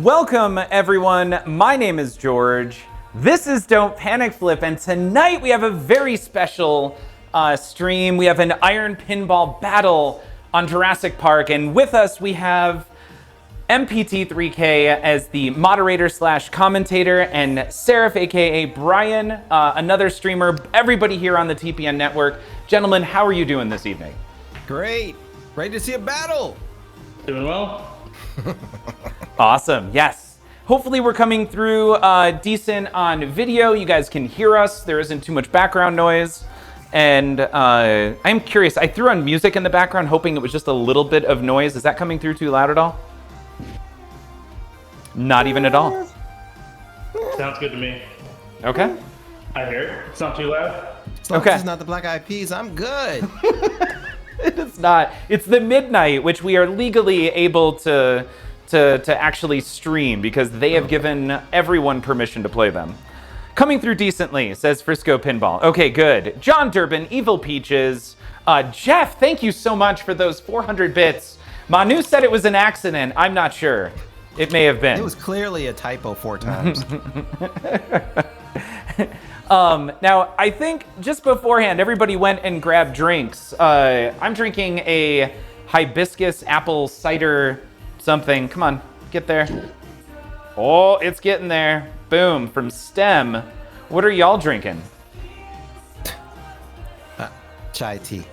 Welcome, everyone. My name is George. This is Don't Panic Flip, and tonight we have a very special stream. We have an Iron Pinball battle on Jurassic Park, and with us we have MPT3K as the moderator slash commentator, and Seirif, aka Brian, another streamer. Everybody here on the TPN network. Gentlemen, how are you doing this evening? Great. Ready to see a battle. Doing well. Awesome, yes. Hopefully we're coming through decent on video. You guys can hear us. There isn't too much background noise. And I'm curious, I threw on music in the background hoping it was just a little bit of noise. Is that coming through too loud at all? Not even at all? Sounds good to me. Okay. I hear it. It's not too loud. As long Okay. as it's not the Black Eyed Peas, I'm good. It's not. It's the midnight, which we are legally able to actually stream because they have given everyone permission to play them. Coming through decently, says Frisco Pinball. Okay, good. John Durbin, Evil Peaches. Jeff, thank you so much for those 400 bits. Manu said it was an accident. I'm not sure. It may have been. It was clearly a typo 4 times. Now, I think just beforehand, everybody went and grabbed drinks. I'm drinking a hibiscus apple cider something. Come on, get there. Oh, it's getting there. Boom, from STEM. What are y'all drinking? Chai tea.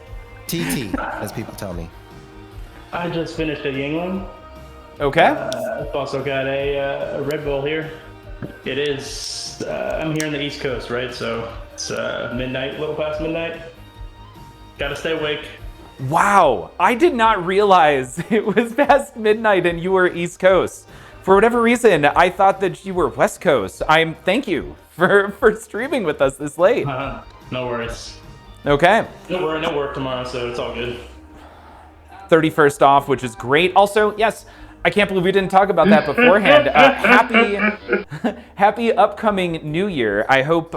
TT, as people tell me. I just finished a Yingling. Okay. I've also got a Red Bull here. It is, I'm here in the East Coast, right? So it's midnight, a little past midnight. Gotta stay awake. Wow, I did not realize it was past midnight and you were East Coast. For whatever reason, I thought that you were West Coast. Thank you for streaming with us this late. No worries. Okay. No work tomorrow, so it's all good. 31st off, which is great. Also, yes, I can't believe we didn't talk about that beforehand. Happy upcoming New Year. I hope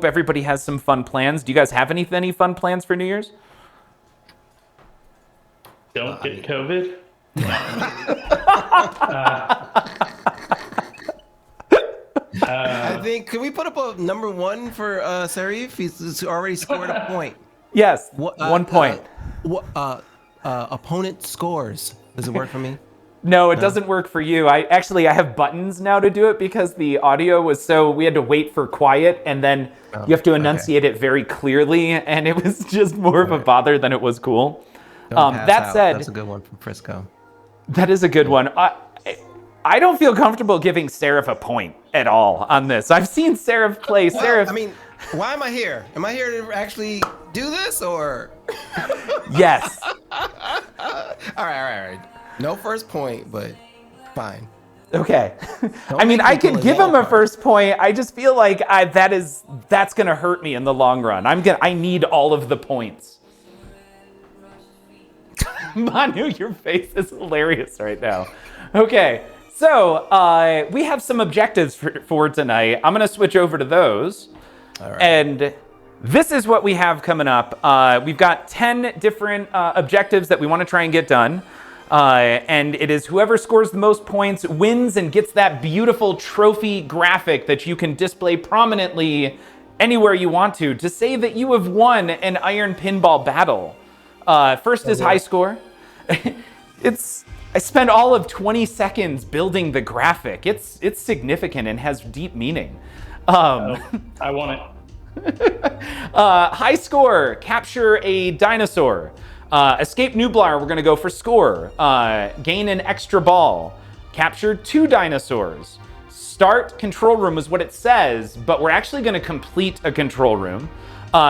everybody has some fun plans. Do you guys have any fun plans for New Year's? Don't get COVID. I think, can we put up a number 1 for Seirif? He's already scored a point. Yes, 1 point. Opponent scores. Does it work for me? No, it doesn't work for you. I have buttons now to do it because the audio was we had to wait for quiet and then you have to enunciate it very clearly, and it was just more of a bother than it was cool. That said, that's a good one from Frisco. That is a good one. I don't feel comfortable giving Seirif a point at all on this. I've seen Seirif play. Seirif. I mean, why am I here? Am I here to actually do this or? Yes. All right. No first point, but fine. Okay. I mean, I could give him a first point. I just feel like that's gonna hurt me in the long run. I need all of the points. Manu, your face is hilarious right now. Okay, so we have some objectives for tonight. I'm gonna switch over to those. All right. And this is what we have coming up. We've got 10 different objectives that we wanna try and get done. And it is whoever scores the most points wins and gets that beautiful trophy graphic that you can display prominently anywhere you want to say that you have won an Iron Pinball battle. First is high score. I spent all of 20 seconds building the graphic. It's significant and has deep meaning. I want it. High score, capture a dinosaur. Escape Nublar, we're gonna go for score. Gain an extra ball. Capture 2 dinosaurs. Start control room is what it says, but we're actually gonna complete a control room.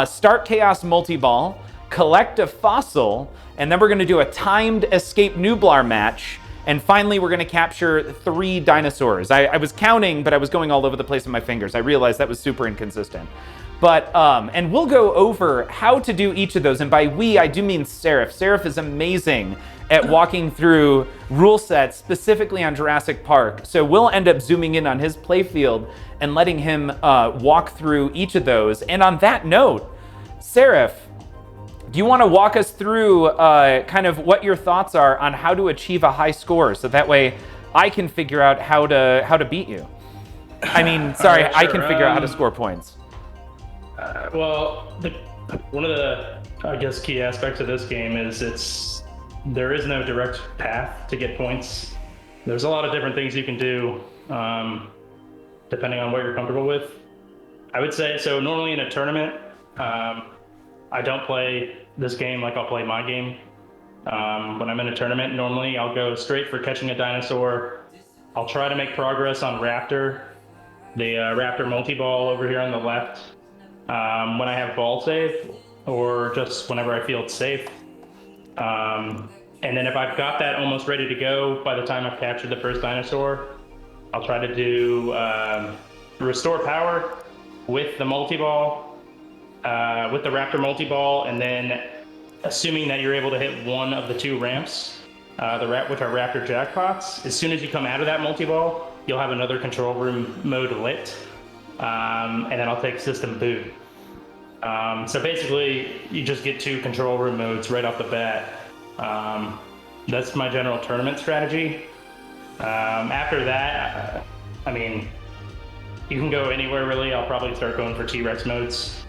Start chaos multi-ball. Collect a fossil, and then we're gonna do a timed Escape Nublar match. And finally, we're gonna capture 3 dinosaurs. I was counting, but I was going all over the place with my fingers. I realized that was super inconsistent. But, and we'll go over how to do each of those. And by we, I do mean Seirif. Seirif is amazing at walking through rule sets, specifically on Jurassic Park. So we'll end up zooming in on his playfield and letting him walk through each of those. And on that note, Seirif, do you want to walk us through kind of what your thoughts are on how to achieve a high score? So that way I can figure out how to beat you. I mean, sorry, Alright, I sure. can figure out how to score points. Well, one of the, I guess, key aspects of this game is there is no direct path to get points. There's a lot of different things you can do, depending on what you're comfortable with. I would say, so normally in a tournament, I don't play this game like I'll play my game. When I'm in a tournament, normally I'll go straight for catching a dinosaur. I'll try to make progress on Raptor, the Raptor multi-ball over here on the left. When I have ball save, or just whenever I feel it's safe. And then if I've got that almost ready to go by the time I've captured the first dinosaur, I'll try to do restore power with the multi-ball, with the Raptor multi-ball, and then assuming that you're able to hit one of the 2 ramps, which are Raptor jackpots, as soon as you come out of that multi-ball, you'll have another control room mode lit, and then I'll take system boot. So basically, you just get 2 control room modes right off the bat. That's my general tournament strategy. After that, I mean, you can go anywhere really. I'll probably start going for T-Rex modes.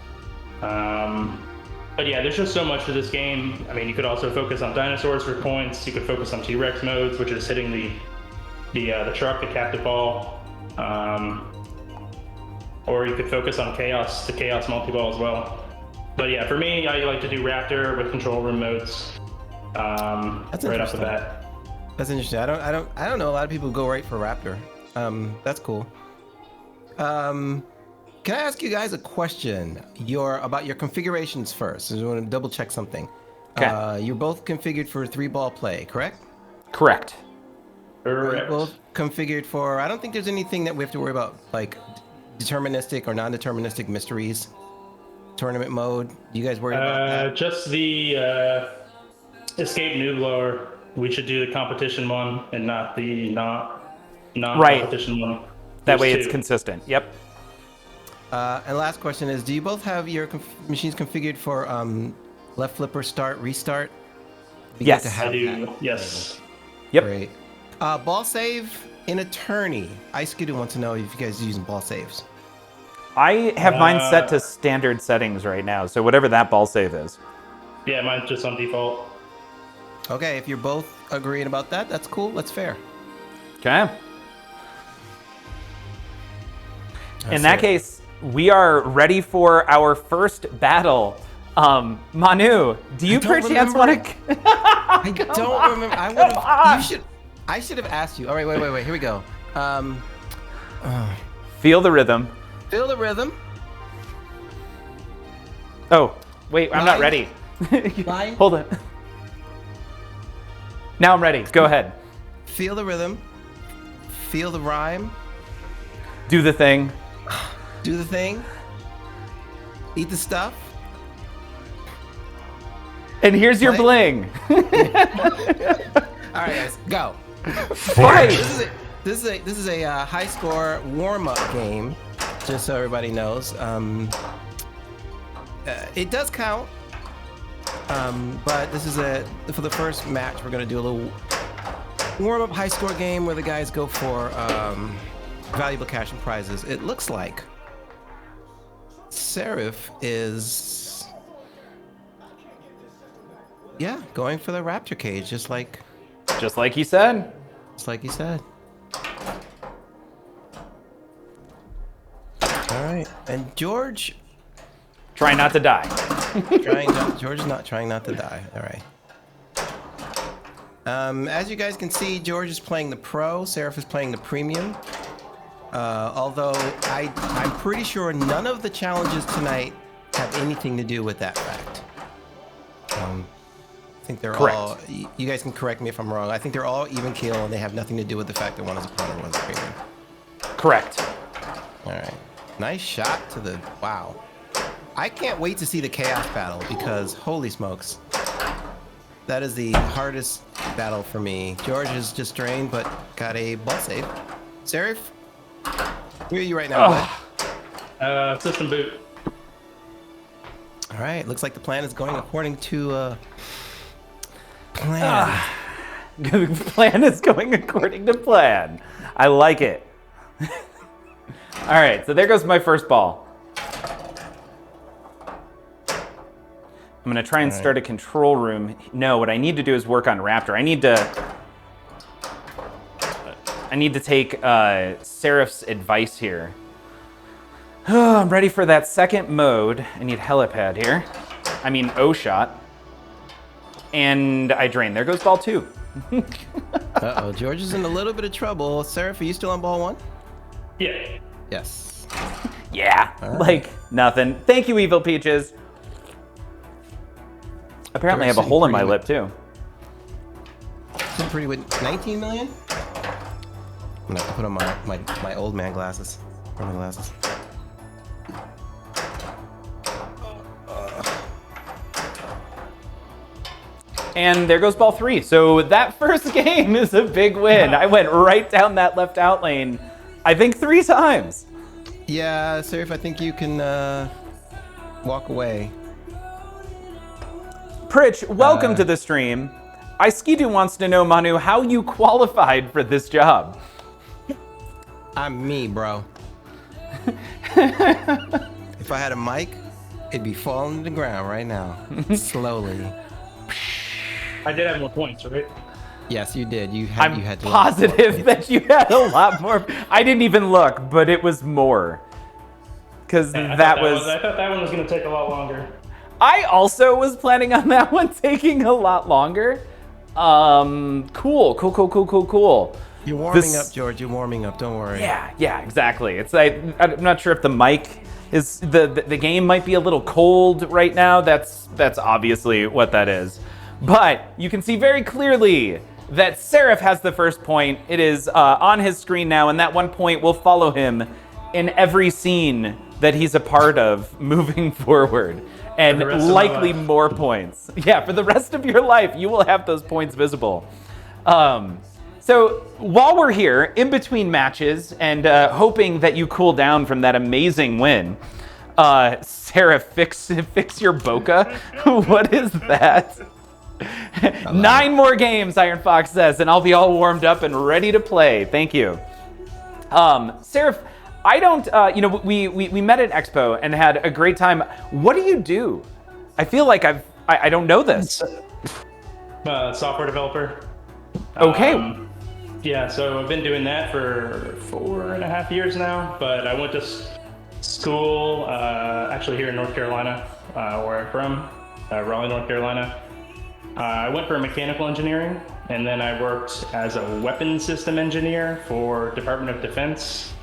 But yeah, there's just so much to this game. I mean, you could also focus on dinosaurs for points. You could focus on T-Rex modes, which is hitting the truck, the captive ball. Or you could focus on chaos, the chaos multi-ball as well. But yeah, for me, I like to do Raptor with control room modes. That's right off the bat. That's interesting. I don't know a lot of people who go right for Raptor. That's cool. Can I ask you guys a question? About your configurations first. I just want to double check something. Okay. You're both configured for 3-ball play, correct? Correct. You're Correct. both configured for. I don't think there's anything that we have to worry about, like deterministic or non-deterministic mysteries. Tournament mode. Do you guys worry about that? Just the escape new blower. We should do the competition one and not the non-competition one. That way There's it's 2. consistent. Yep. And last question is: do you both have your machines configured for left flipper start restart? Be Yes. good to have I do. that. Yes. Yep. Great. Ball save in Attorney. Ice Skidoo wants to know if you guys are using ball saves. I have mine set to standard settings right now, so whatever that ball save is. Yeah, mine's just on default. Okay, if you're both agreeing about that, that's cool. That's fair. Okay. In That's that it. case, we are ready for our first battle. Manu, do you don't perchance remember. want to? I don't remember. I would have. You should. I should have asked you. All right, wait. Here we go. Feel the rhythm. Feel the rhythm. Oh, wait, I'm not Line. ready. Line. Hold it. Now I'm ready. Go ahead. Feel the rhythm. Feel the rhyme. Do the thing. Do the thing. Eat the stuff. And here's your Play. bling. All right, guys, go. Right. This is a high score warm up game, just so everybody knows. It does count, but this is for the first match. We're gonna do a little warm up high score game where the guys go for valuable cash and prizes. It looks like Seirif is, going for the Raptor cage, just like he said. he said. All right, and George, Try not to die. George is not trying not to die. All right. As you guys can see, George is playing the Pro, Seirif is playing the Premium. Although I'm pretty sure none of the challenges tonight have anything to do with that fact. I think they're Correct. all. You guys can correct me if I'm wrong. I think they're all even keel, and they have nothing to do with the fact that one is a Pro and one's a Premium. Correct. All right. Nice shot to the. Wow. I can't wait to see the Chaos battle because holy smokes. That is the hardest battle for me. George is just drained, but got a ball save. Seirif, where are you right now, bud? System boot. All right. Looks like the plan is going according to plan. The plan is going according to plan. I like it. All right, so there goes my first ball. I'm gonna try and start a control room. No, what I need to do is work on Raptor. I need to take Seirif's advice here. Oh, I'm ready for that second mode. I need helipad here. I mean O-shot. And I drain. There goes ball 2. Uh-oh, George is in a little bit of trouble. Seirif, are you still on ball 1? Yeah. Yes. Yeah, All right. like nothing. Thank you, Evil Peaches. Apparently I have a hole in my lip too. Sitting pretty with 19 million? I'm gonna have to put on my old man glasses. Where are my glasses? And there goes ball 3. So that first game is a big win. I went right down that left out lane, I think 3 times. Yeah, Seirif, I think you can walk away. Pritch, welcome to the stream. Iskidu wants to know, Manu, how you qualified for this job. I'm me, bro. If I had a mic, it'd be falling to the ground right now. Slowly. I did have more points, right? Yes, you did. You I'm had to positive that you had a lot more. I didn't even look, but it was more. Because I that thought was... I thought that one was going to take a lot longer. I also was planning on that one taking a lot longer. Cool. You're warming up, George. You're warming up. Don't worry. Yeah, exactly. It's like, I'm not sure if the mic is, the game might be a little cold right now. That's obviously what that is. But you can see very clearly that Seirif has the first point. It is on his screen now, and that 1 point will follow him in every scene that he's a part of moving forward. And likely more points. Yeah, for the rest of your life, you will have those points visible. So while we're here, in between matches, and hoping that you cool down from that amazing win, Seirif, fix your bocca. What is that? 9 more games, Iron Fox says, and I'll be all warmed up and ready to play. Thank you. Seirif, I don't, we met at Expo and had a great time. What do you do? I feel like I don't know this. Software developer. Okay. Yeah, so I've been doing that for 4.5 years now, but I went to school, actually here in North Carolina, where I'm from, Raleigh, North Carolina. I went for mechanical engineering, and then I worked as a weapons system engineer for Department of Defense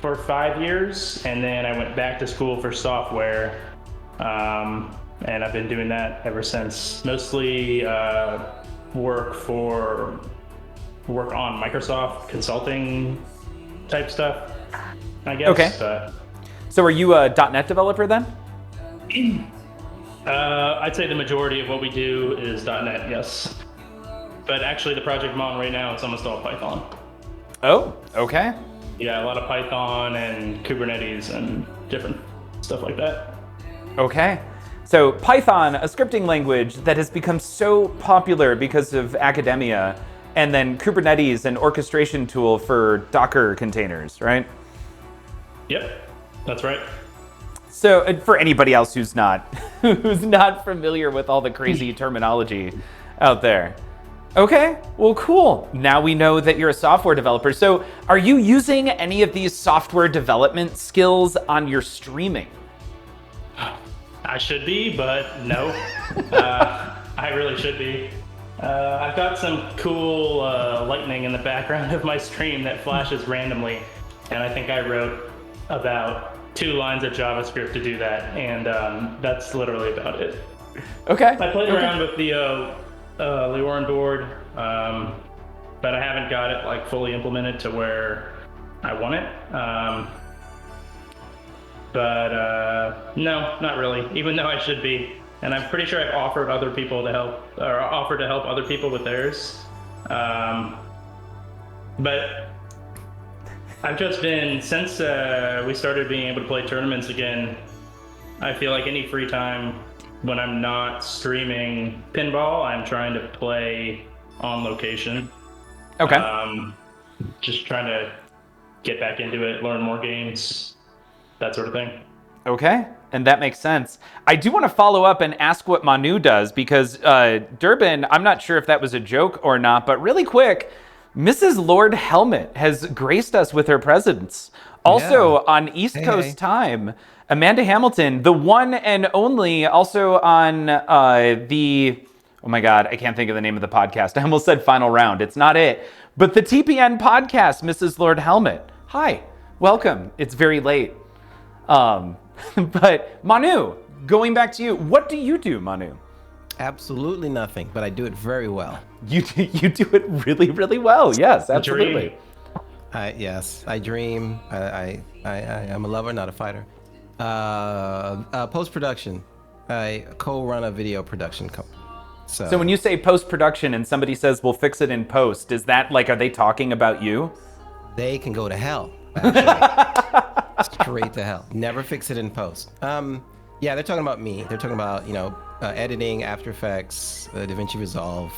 for 5 years, and then I went back to school for software, and I've been doing that ever since. Mostly work on Microsoft consulting type stuff, I guess. Okay. So are you a .NET developer then? I'd say the majority of what we do is .NET, yes. But actually the project I'm on right now, it's almost all Python. Oh, okay. Yeah, a lot of Python and Kubernetes and different stuff like that. Okay. So Python, a scripting language that has become so popular because of academia, and then Kubernetes, an orchestration tool for Docker containers, right? Yep, that's right. So for anybody else who's not familiar with all the crazy terminology out there. Okay, well, cool. Now we know that you're a software developer. So are you using any of these software development skills on your streaming? I should be, but no. I really should be. I've got some cool lightning in the background of my stream that flashes randomly, and I think I wrote about 2 lines of JavaScript to do that, and that's literally about it. Okay. I played around with the Leorin board, but I haven't got it like fully implemented to where I want it. But no, not really, even though I should be. And I'm pretty sure I've offered other people to help, or offered to help other people with theirs. But I've just been, since we started being able to play tournaments again, I feel like any free time when I'm not streaming pinball, I'm trying to play on location. Okay. Just trying to get back into it, learn more games, that sort of thing. Okay, and that makes sense. I do want to follow up and ask what Manu does, because Durbin, I'm not sure if that was a joke or not, but really quick, Mrs. Lord Helmet has graced us with her presence. Also on East Coast time, Amanda Hamilton, the one and only, also on oh my God, I can't think of the name of the podcast. I almost said Final Round. It's not it. But the TPN podcast, Mrs. Lord Helmet. Hi, welcome. It's very late. But Manu, going back to you, what do you do, Manu? Absolutely nothing, but I do it very well. You do it really, really well. Yes, absolutely. Yes, I dream. I'm a lover, not a fighter. Post-production. I co-run a video production company. So when you say post-production and somebody says we'll fix it in post, is that like, are they talking about you? They can go to hell, actually. Straight to hell. Never fix it in post. Yeah, they're talking about me. They're talking about, editing, After Effects, DaVinci Resolve,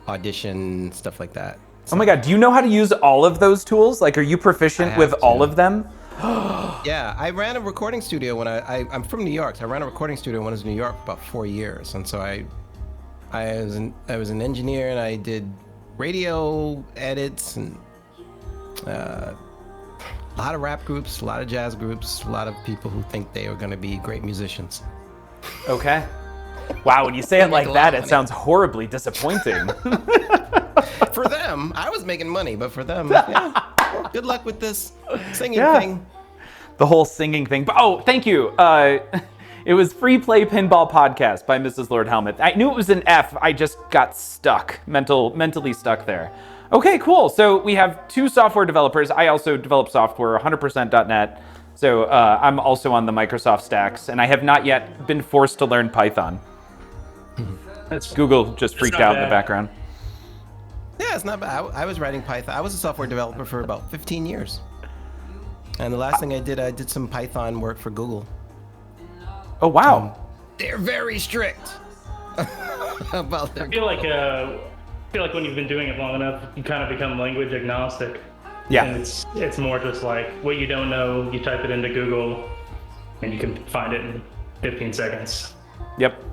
Audition, stuff like that. So, oh my God, do you know how to use all of those tools? Like, are you proficient with all of them? Yeah, I ran a recording studio when I'm from New York. So I ran a recording studio when I was in New York for about 4 years. And so I was an engineer, and I did radio edits and a lot of rap groups, a lot of jazz groups, a lot of people who think they are going to be great musicians. Okay. Wow, when you say it like that, it sounds horribly disappointing. For them, I was making money, but for them, yeah, good luck with this singing thing. The whole singing thing. Oh, thank you. It was Free Play Pinball Podcast by Mrs. Lord Helmet. I knew it was an F. I just got stuck, mentally stuck there. Okay, cool. So we have 2 software developers. I also develop software, 100%.net. So I'm also on the Microsoft stacks, and I have not yet been forced to learn Python. Google just freaked out in the background. Yeah, it's not bad. I was writing Python. I was a software developer for about 15 years. And the last thing I did some Python work for Google. Oh, wow. They're very strict about their I feel like when you've been doing it long enough, you kind of become language agnostic. Yeah. And it's more just like what you don't know, you type it into Google, and you can find it in 15 seconds. Yep.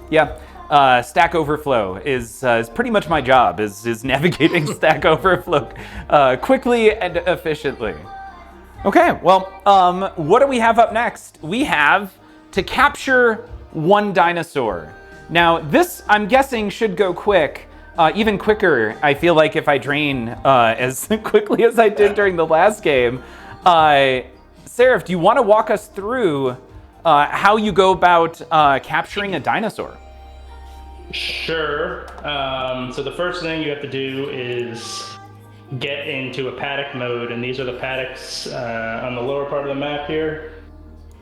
Yeah. Stack Overflow is pretty much my job, is navigating Stack Overflow quickly and efficiently. Okay, well, what do we have up next? We have to capture 1 dinosaur. Now, this, I'm guessing, should go quick. Even quicker, I feel like, if I drain as quickly as I did during the last game. Seirif, do you want to walk us through how you go about capturing a dinosaur? Sure. So the first thing you have to do is get into a paddock mode, and these are the paddocks on the lower part of the map here.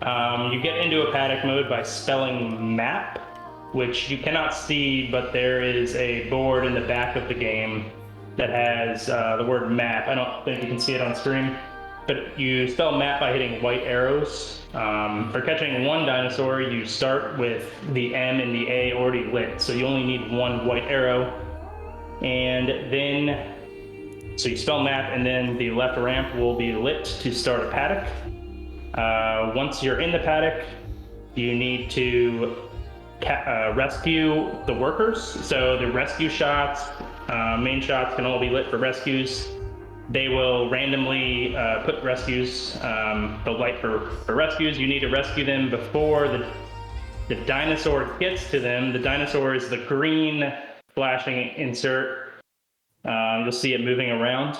You get into a paddock mode by spelling map, which you cannot see, but there is a board in the back of the game that has the word map. I don't think you can see it on screen, but you spell map by hitting white arrows. For catching 1 dinosaur, you start with the M and the A already lit, so you only need 1 white arrow. And then, so you spell map, and then the left ramp will be lit to start a paddock. Once you're in the paddock, you need to rescue the workers. So the rescue shots, main shots can all be lit for rescues. They will randomly put rescues, they'll light for rescues. You need to rescue them before the dinosaur gets to them. The dinosaur is the green flashing insert. You'll see it moving around.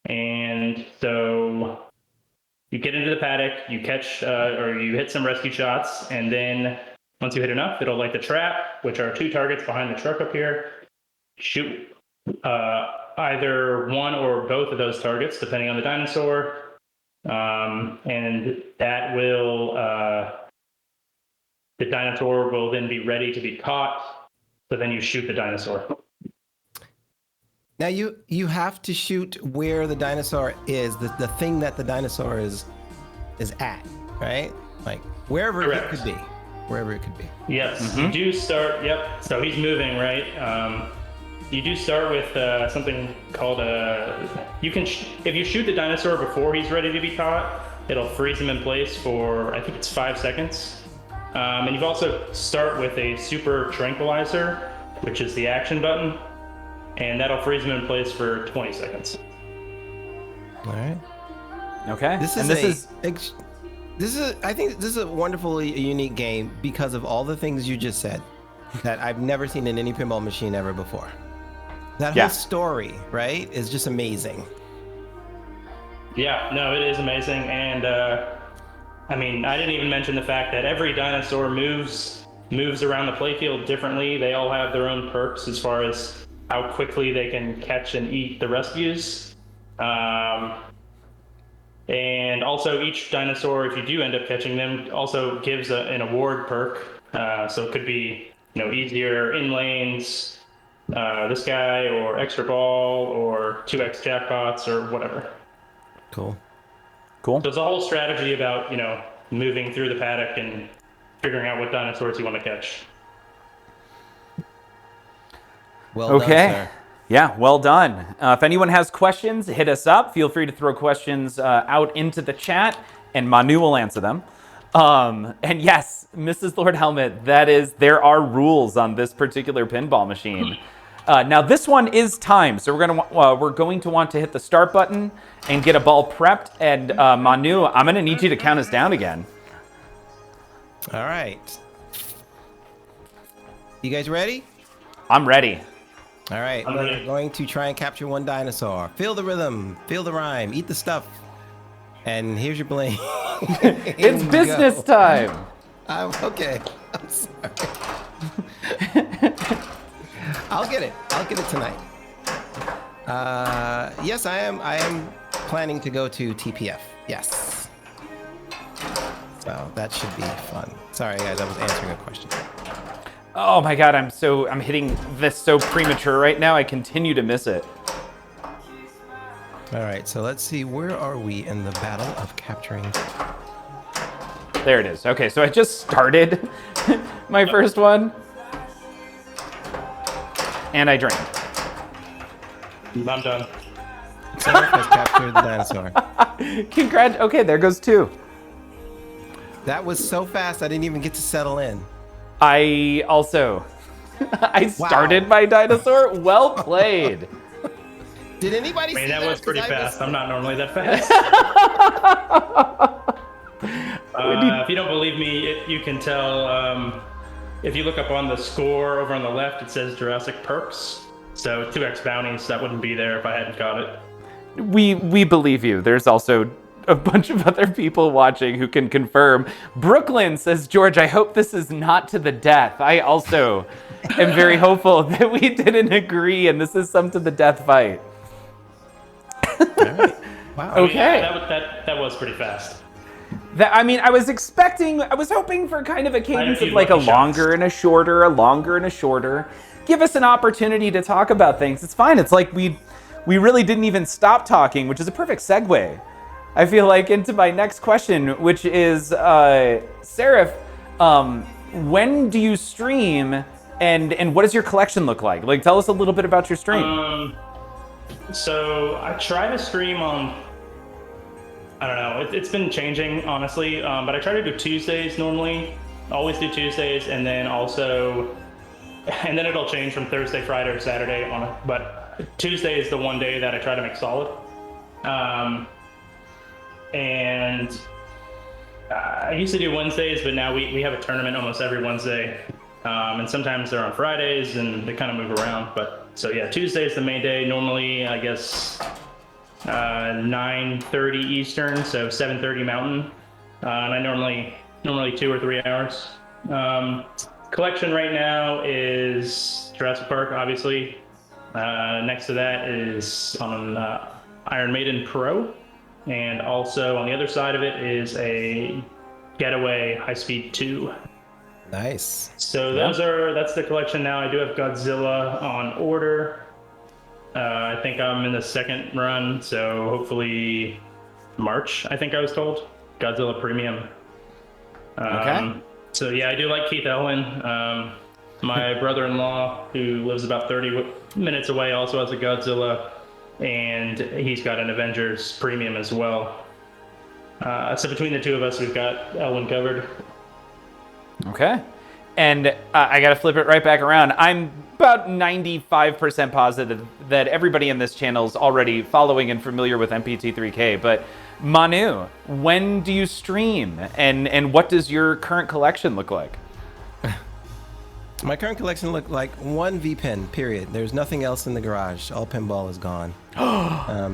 And so you get into the paddock, you catch, or you hit some rescue shots, and then once you hit enough, it'll light the trap, which are 2 targets behind the truck up here. Shoot either 1 or both of those targets, depending on the dinosaur. And that will, the dinosaur will then be ready to be caught. So then you shoot the dinosaur. Now you have to shoot where the dinosaur is, the thing that the dinosaur is at, right? Like wherever it could be. Wherever it could be. Yes, you do start, yep. So he's moving, right? you do start with something called if you shoot the dinosaur before he's ready to be caught, it'll freeze him in place for, I think it's 5 seconds. And you also start with a super tranquilizer, which is the action button, and that'll freeze him in place for 20 seconds. All right. Okay. I think this is a wonderfully unique game because of all the things you just said that I've never seen in any pinball machine ever before. That whole story, right, is just amazing. Yeah, no, it is amazing. And I mean, I didn't even mention the fact that every dinosaur moves around the playfield differently. They all have their own perks as far as how quickly they can catch and eat the rescues. And also each dinosaur, if you do end up catching them, also gives an award perk. So it could be, easier in lanes, this guy, or extra ball, or 2x jackpots, or whatever. Cool. So it's a whole strategy about, moving through the paddock and figuring out what dinosaurs you want to catch. Well done, sir. Yeah, well done. If anyone has questions, hit us up. Feel free to throw questions out into the chat, and Manu will answer them. And yes, Mrs. Lord Helmet, there are rules on this particular pinball machine. Now this one is timed, so we're going to want to hit the start button and get a ball prepped. And Manu, I'm going to need you to count us down again. All right. You guys ready? I'm ready. All right, we're going to try and capture one dinosaur. Feel the rhythm, feel the rhyme, eat the stuff. And here's your bling. It's business time. Okay, I'm sorry. I'll get it tonight. Yes, I am planning to go to TPF. Yes. So that should be fun. Sorry guys, I was answering a question. Oh my God, I'm hitting this so premature right now. I continue to miss it. All right, so let's see, where are we in the battle of capturing? There it is. Okay, so I just started my first one. And I drained. I'm done. Seirif has captured the dinosaur. Congrats. Okay, there goes 2. That was so fast, I didn't even get to settle in. I also, I started my dinosaur. Well played. Did anybody see that? That was pretty fast. I'm not normally that fast. If you don't believe me, you can tell. If you look up on the score over on the left, it says Jurassic Perks. So 2x bounties, that wouldn't be there if I hadn't got it. We believe you. There's also a bunch of other people watching who can confirm. Brooklyn says, George, I hope this is not to the death. I also am very hopeful that we didn't agree and this is some to the death fight. Right. Wow. Okay. That was pretty fast. I was hoping for kind of a cadence of like a longer and a shorter, a longer and a shorter. Give us an opportunity to talk about things. It's fine. It's like we really didn't even stop talking, which is a perfect segue, I feel like, into my next question, which is, Seirif, when do you stream and what does your collection look like? Like, tell us a little bit about your stream. So I try to stream on, I don't know, it's been changing, honestly, but I try to do Tuesdays normally, always do Tuesdays, and then it'll change from Thursday, Friday, or Saturday but Tuesday is the one day that I try to make solid. And I used to do Wednesdays, but now we have a tournament almost every Wednesday. And sometimes they're on Fridays and they kind of move around. But so yeah, Tuesday is the main day. Normally, I guess 9:30 Eastern, so 7:30 Mountain. And I normally 2 or 3 hours. Collection right now is Jurassic Park, obviously. Next to that is on Iron Maiden Pro. And also on the other side of it is a Getaway High Speed 2. Nice. So that's the collection now. I do have Godzilla on order. I think I'm in the second run, so hopefully March, I think I was told. Godzilla Premium. Okay. So yeah, I do like Keith Elwin. My brother-in-law, who lives about 30 minutes away, also has a Godzilla, and he's got an Avengers Premium as well. So between the two of us, we've got Elwyn covered. Okay. And I got to flip it right back around. I'm about 95% positive that everybody in this channel is already following and familiar with MPT3K. But Manu, when do you stream? And what does your current collection look like? My current collection looked like one V-Pin, period. There's nothing else in the garage. All pinball is gone.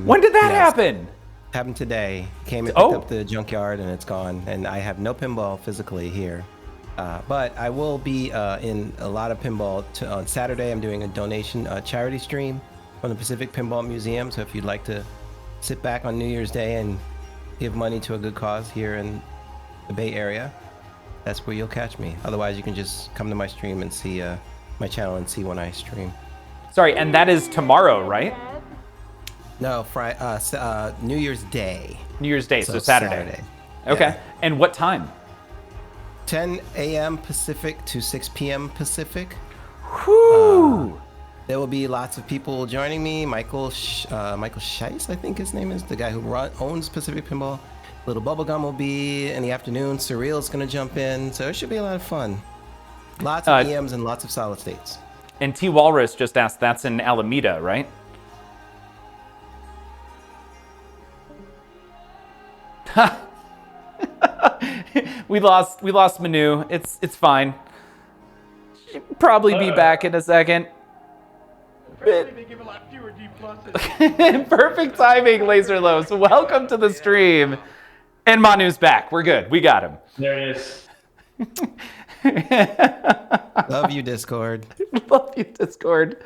When did that happen? Happened today. Came and picked up the junkyard and it's gone. And I have no pinball physically here. But I will be in a lot of pinball. On Saturday, I'm doing a donation charity stream from the Pacific Pinball Museum. So if you'd like to sit back on New Year's Day and give money to a good cause here in the Bay Area, that's where you'll catch me. Otherwise, you can just come to my stream and see my channel and see when I stream. Sorry, and that is tomorrow, right? No, New Year's Day. New Year's Day, so Saturday. Okay. Yeah. And what time? 10 a.m. Pacific to 6 p.m. Pacific. Whoo! There will be lots of people joining me. Michael Scheiss, I think his name is, the guy who owns Pacific Pinball. Little Bubblegum will be in the afternoon. Surreal's going to jump in. So it should be a lot of fun. Lots of EMs and lots of solid states. And T. Walrus just asked, that's in Alameda, right? we lost Manu. It's fine. She'll probably be back in a second. Perfect timing, Laser Lows. Welcome to the stream. And Manu's back. We're good. We got him. There he is. Love you, Discord. Love you, Discord.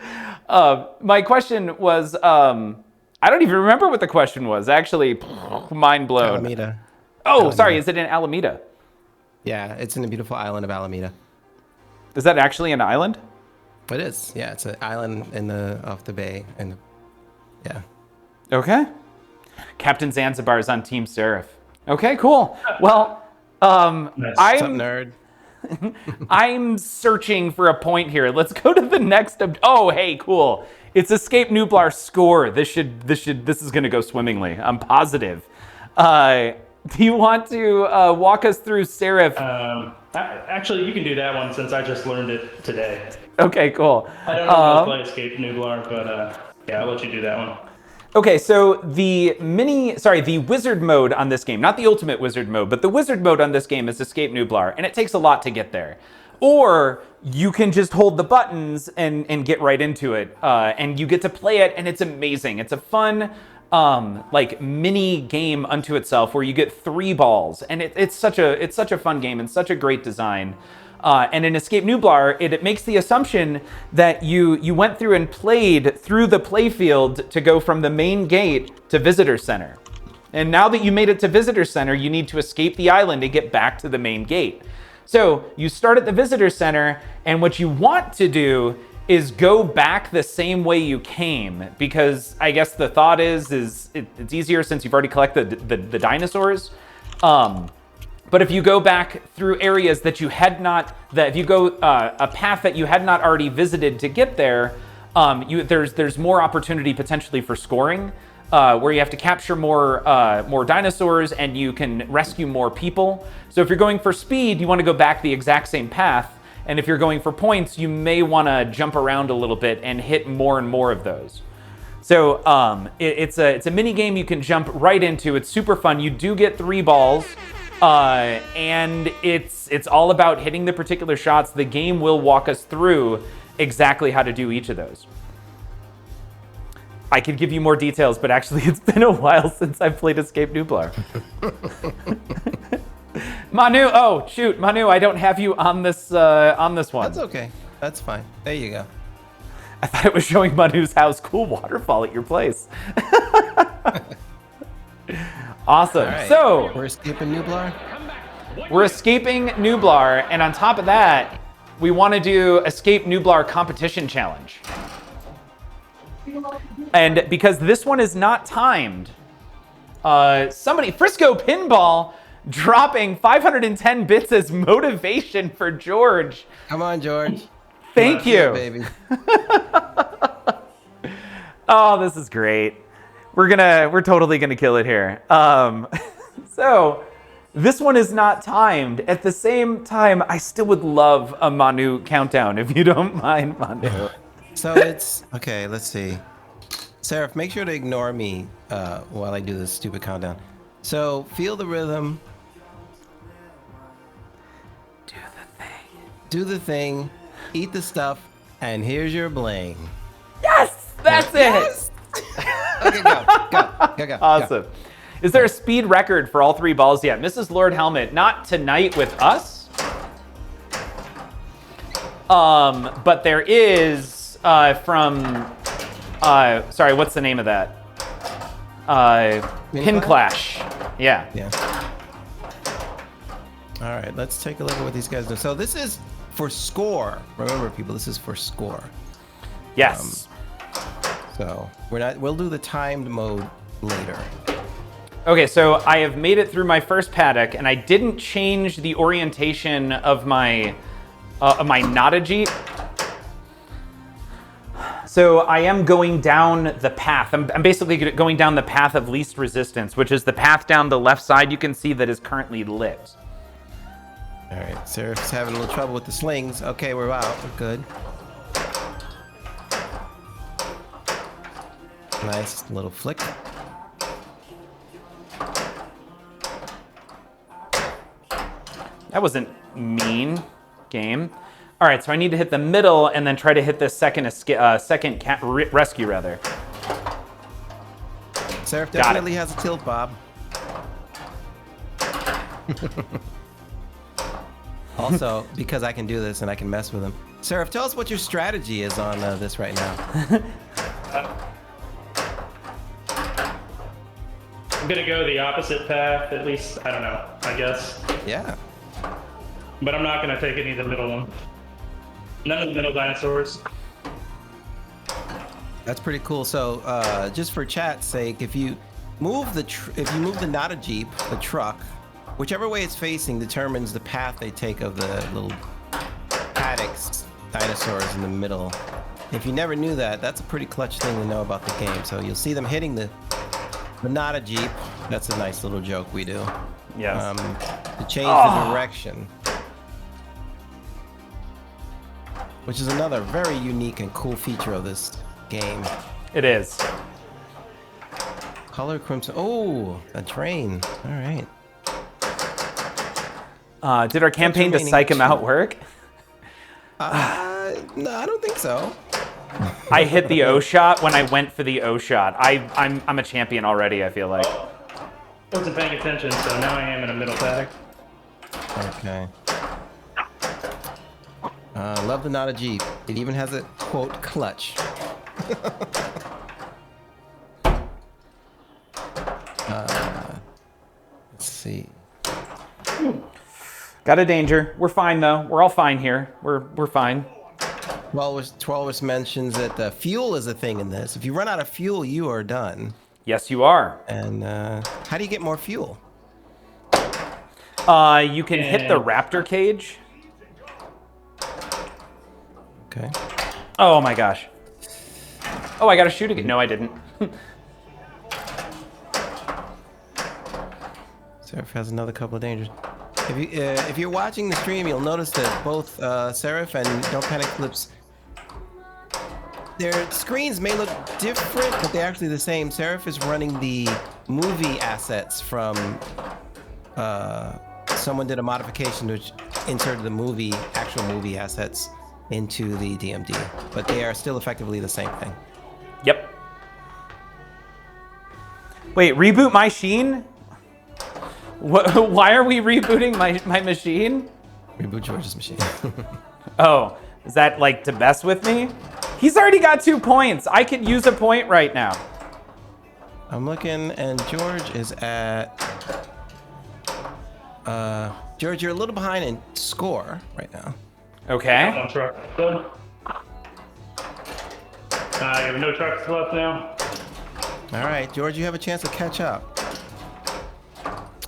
My question was, I don't even remember what the question was. Actually, mind blown. Alameda. Oh, Alameda. Sorry. Is it in Alameda? Yeah, it's in the beautiful island of Alameda. Is that actually an island? It is. Yeah, it's an island off the bay. Yeah. Okay. Captain Zanzibar is on Team Seirif. Okay, cool. Well, I'm nerd. I'm searching for a point here. Let's go to the next. Oh, hey, cool. It's Escape Nublar score. This is gonna go swimmingly. I'm positive. Do you want to walk us through Seirif? Actually, you can do that one since I just learned it today. Okay, cool. I don't know how to play Escape Nublar, but yeah, I'll let you do that one. Okay, so the wizard mode on this game, not the ultimate wizard mode, but the wizard mode on this game is Escape Nublar, and it takes a lot to get there. Or you can just hold the buttons and get right into it, and you get to play it, and it's amazing. It's a fun, like mini game unto itself where you get 3 balls, and it's such a fun game and such a great design. And in Escape Nublar, it makes the assumption that you went through and played through the playfield to go from the main gate to Visitor Center. And now that you made it to Visitor Center, you need to escape the island and get back to the main gate. So you start at the Visitor Center, and what you want to do is go back the same way you came, because I guess the thought is it's easier since you've already collected the dinosaurs. But if you go back through areas that you had not, if you go a path that you had not already visited to get there, there's more opportunity potentially for scoring, where you have to capture more dinosaurs and you can rescue more people. So if you're going for speed, you want to go back the exact same path, and if you're going for points, you may want to jump around a little bit and hit more and more of those. So it's a mini game you can jump right into. It's super fun. You do get 3 balls. And it's all about hitting the particular shots. The game will walk us through exactly how to do each of those. I could give you more details, but actually it's been a while since I've played Escape Nublar. Manu, oh shoot, Manu, I don't have you on this one. That's okay. That's fine. There you go. I thought it was showing Manu's house. Cool waterfall at your place. Awesome. Right. So we're escaping Nublar. We're escaping Nublar, and on top of that, we want to do Escape Nublar Competition Challenge. And because this one is not timed, Frisco Pinball dropping 510 bits as motivation for George. Come on, George. Thank you. baby. Oh, this is great. We're totally gonna kill it here. So this one is not timed. At the same time, I still would love a Manu countdown if you don't mind, Manu. So it's okay. Let's see. Seirif, make sure to ignore me while I do this stupid countdown. So feel the rhythm. Do the thing. Eat the stuff. And here's your bling. Yes, that's it. Okay, go. Awesome. Is there a speed record for all 3 balls yet? Mrs. Lord Helmet, not tonight with us. But there is from sorry, what's the name of that? Pin Clash. Yeah. All right, let's take a look at what these guys do. So this is for score. Remember, people, this is for score. Yes. So we'll do the timed mode later. Okay, so I have made it through my first paddock, and I didn't change the orientation of my Nada Jeep. So I am going down the path. I'm basically going down the path of least resistance, which is the path down the left side you can see that is currently lit. All right, Seirif's having a little trouble with the slings. Okay, we're out. We're good. Nice little flick. That wasn't mean, game. All right, so I need to hit the middle and then try to hit the second rescue, rather. Seirif definitely has a tilt bob. Also, because I can do this and I can mess with him. Seirif, tell us what your strategy is on this right now. I'm gonna go the opposite path, at least, I don't know, I guess. Yeah. But I'm not gonna take any of the middle one. None of the middle dinosaurs. That's pretty cool. So, just for chat's sake, if you move the Nada Jeep, the truck, whichever way it's facing determines the path they take of the little paddocks dinosaurs in the middle. If you never knew that, that's a pretty clutch thing to know about the game. So you'll see them hitting the Nada Jeep. That's a nice little joke we do. Yes. To change the direction. Which is another very unique and cool feature of this game. It is. Color crimson. Oh, a train. All right. Did our campaign to psych him out work? No, I don't think so. I hit the O shot when I went for the O shot. I'm a champion already, I feel like. Wasn't paying attention, so now I am in a middle paddock. Okay. Love the Nada Jeep. It even has a quote clutch. Let's see. Got a danger. We're fine though. We're all fine here. We're fine. Twelvis mentions that fuel is a thing in this. If you run out of fuel, you are done. Yes, you are. And how do you get more fuel? You can hit the raptor cage. Okay. Oh my gosh. Oh, I gotta shoot again. No, I didn't. Seirif has another couple of dangers. If you're watching the stream, you'll notice that both Seirif and Don't Panic Clips, their screens may look different, but they're actually the same. Seirif is running the movie assets from someone did a modification which inserted the actual movie assets into the DMD, but they are still effectively the same thing. Yep. Wait, reboot my machine? Why are we rebooting my machine? Reboot George's machine. Oh, is that like to mess with me? He's already got 2 points. I could use a point right now. I'm looking, and George is at... George, you're a little behind in score right now. Okay. One truck. Good. You have no trucks left now. All right, George, you have a chance to catch up.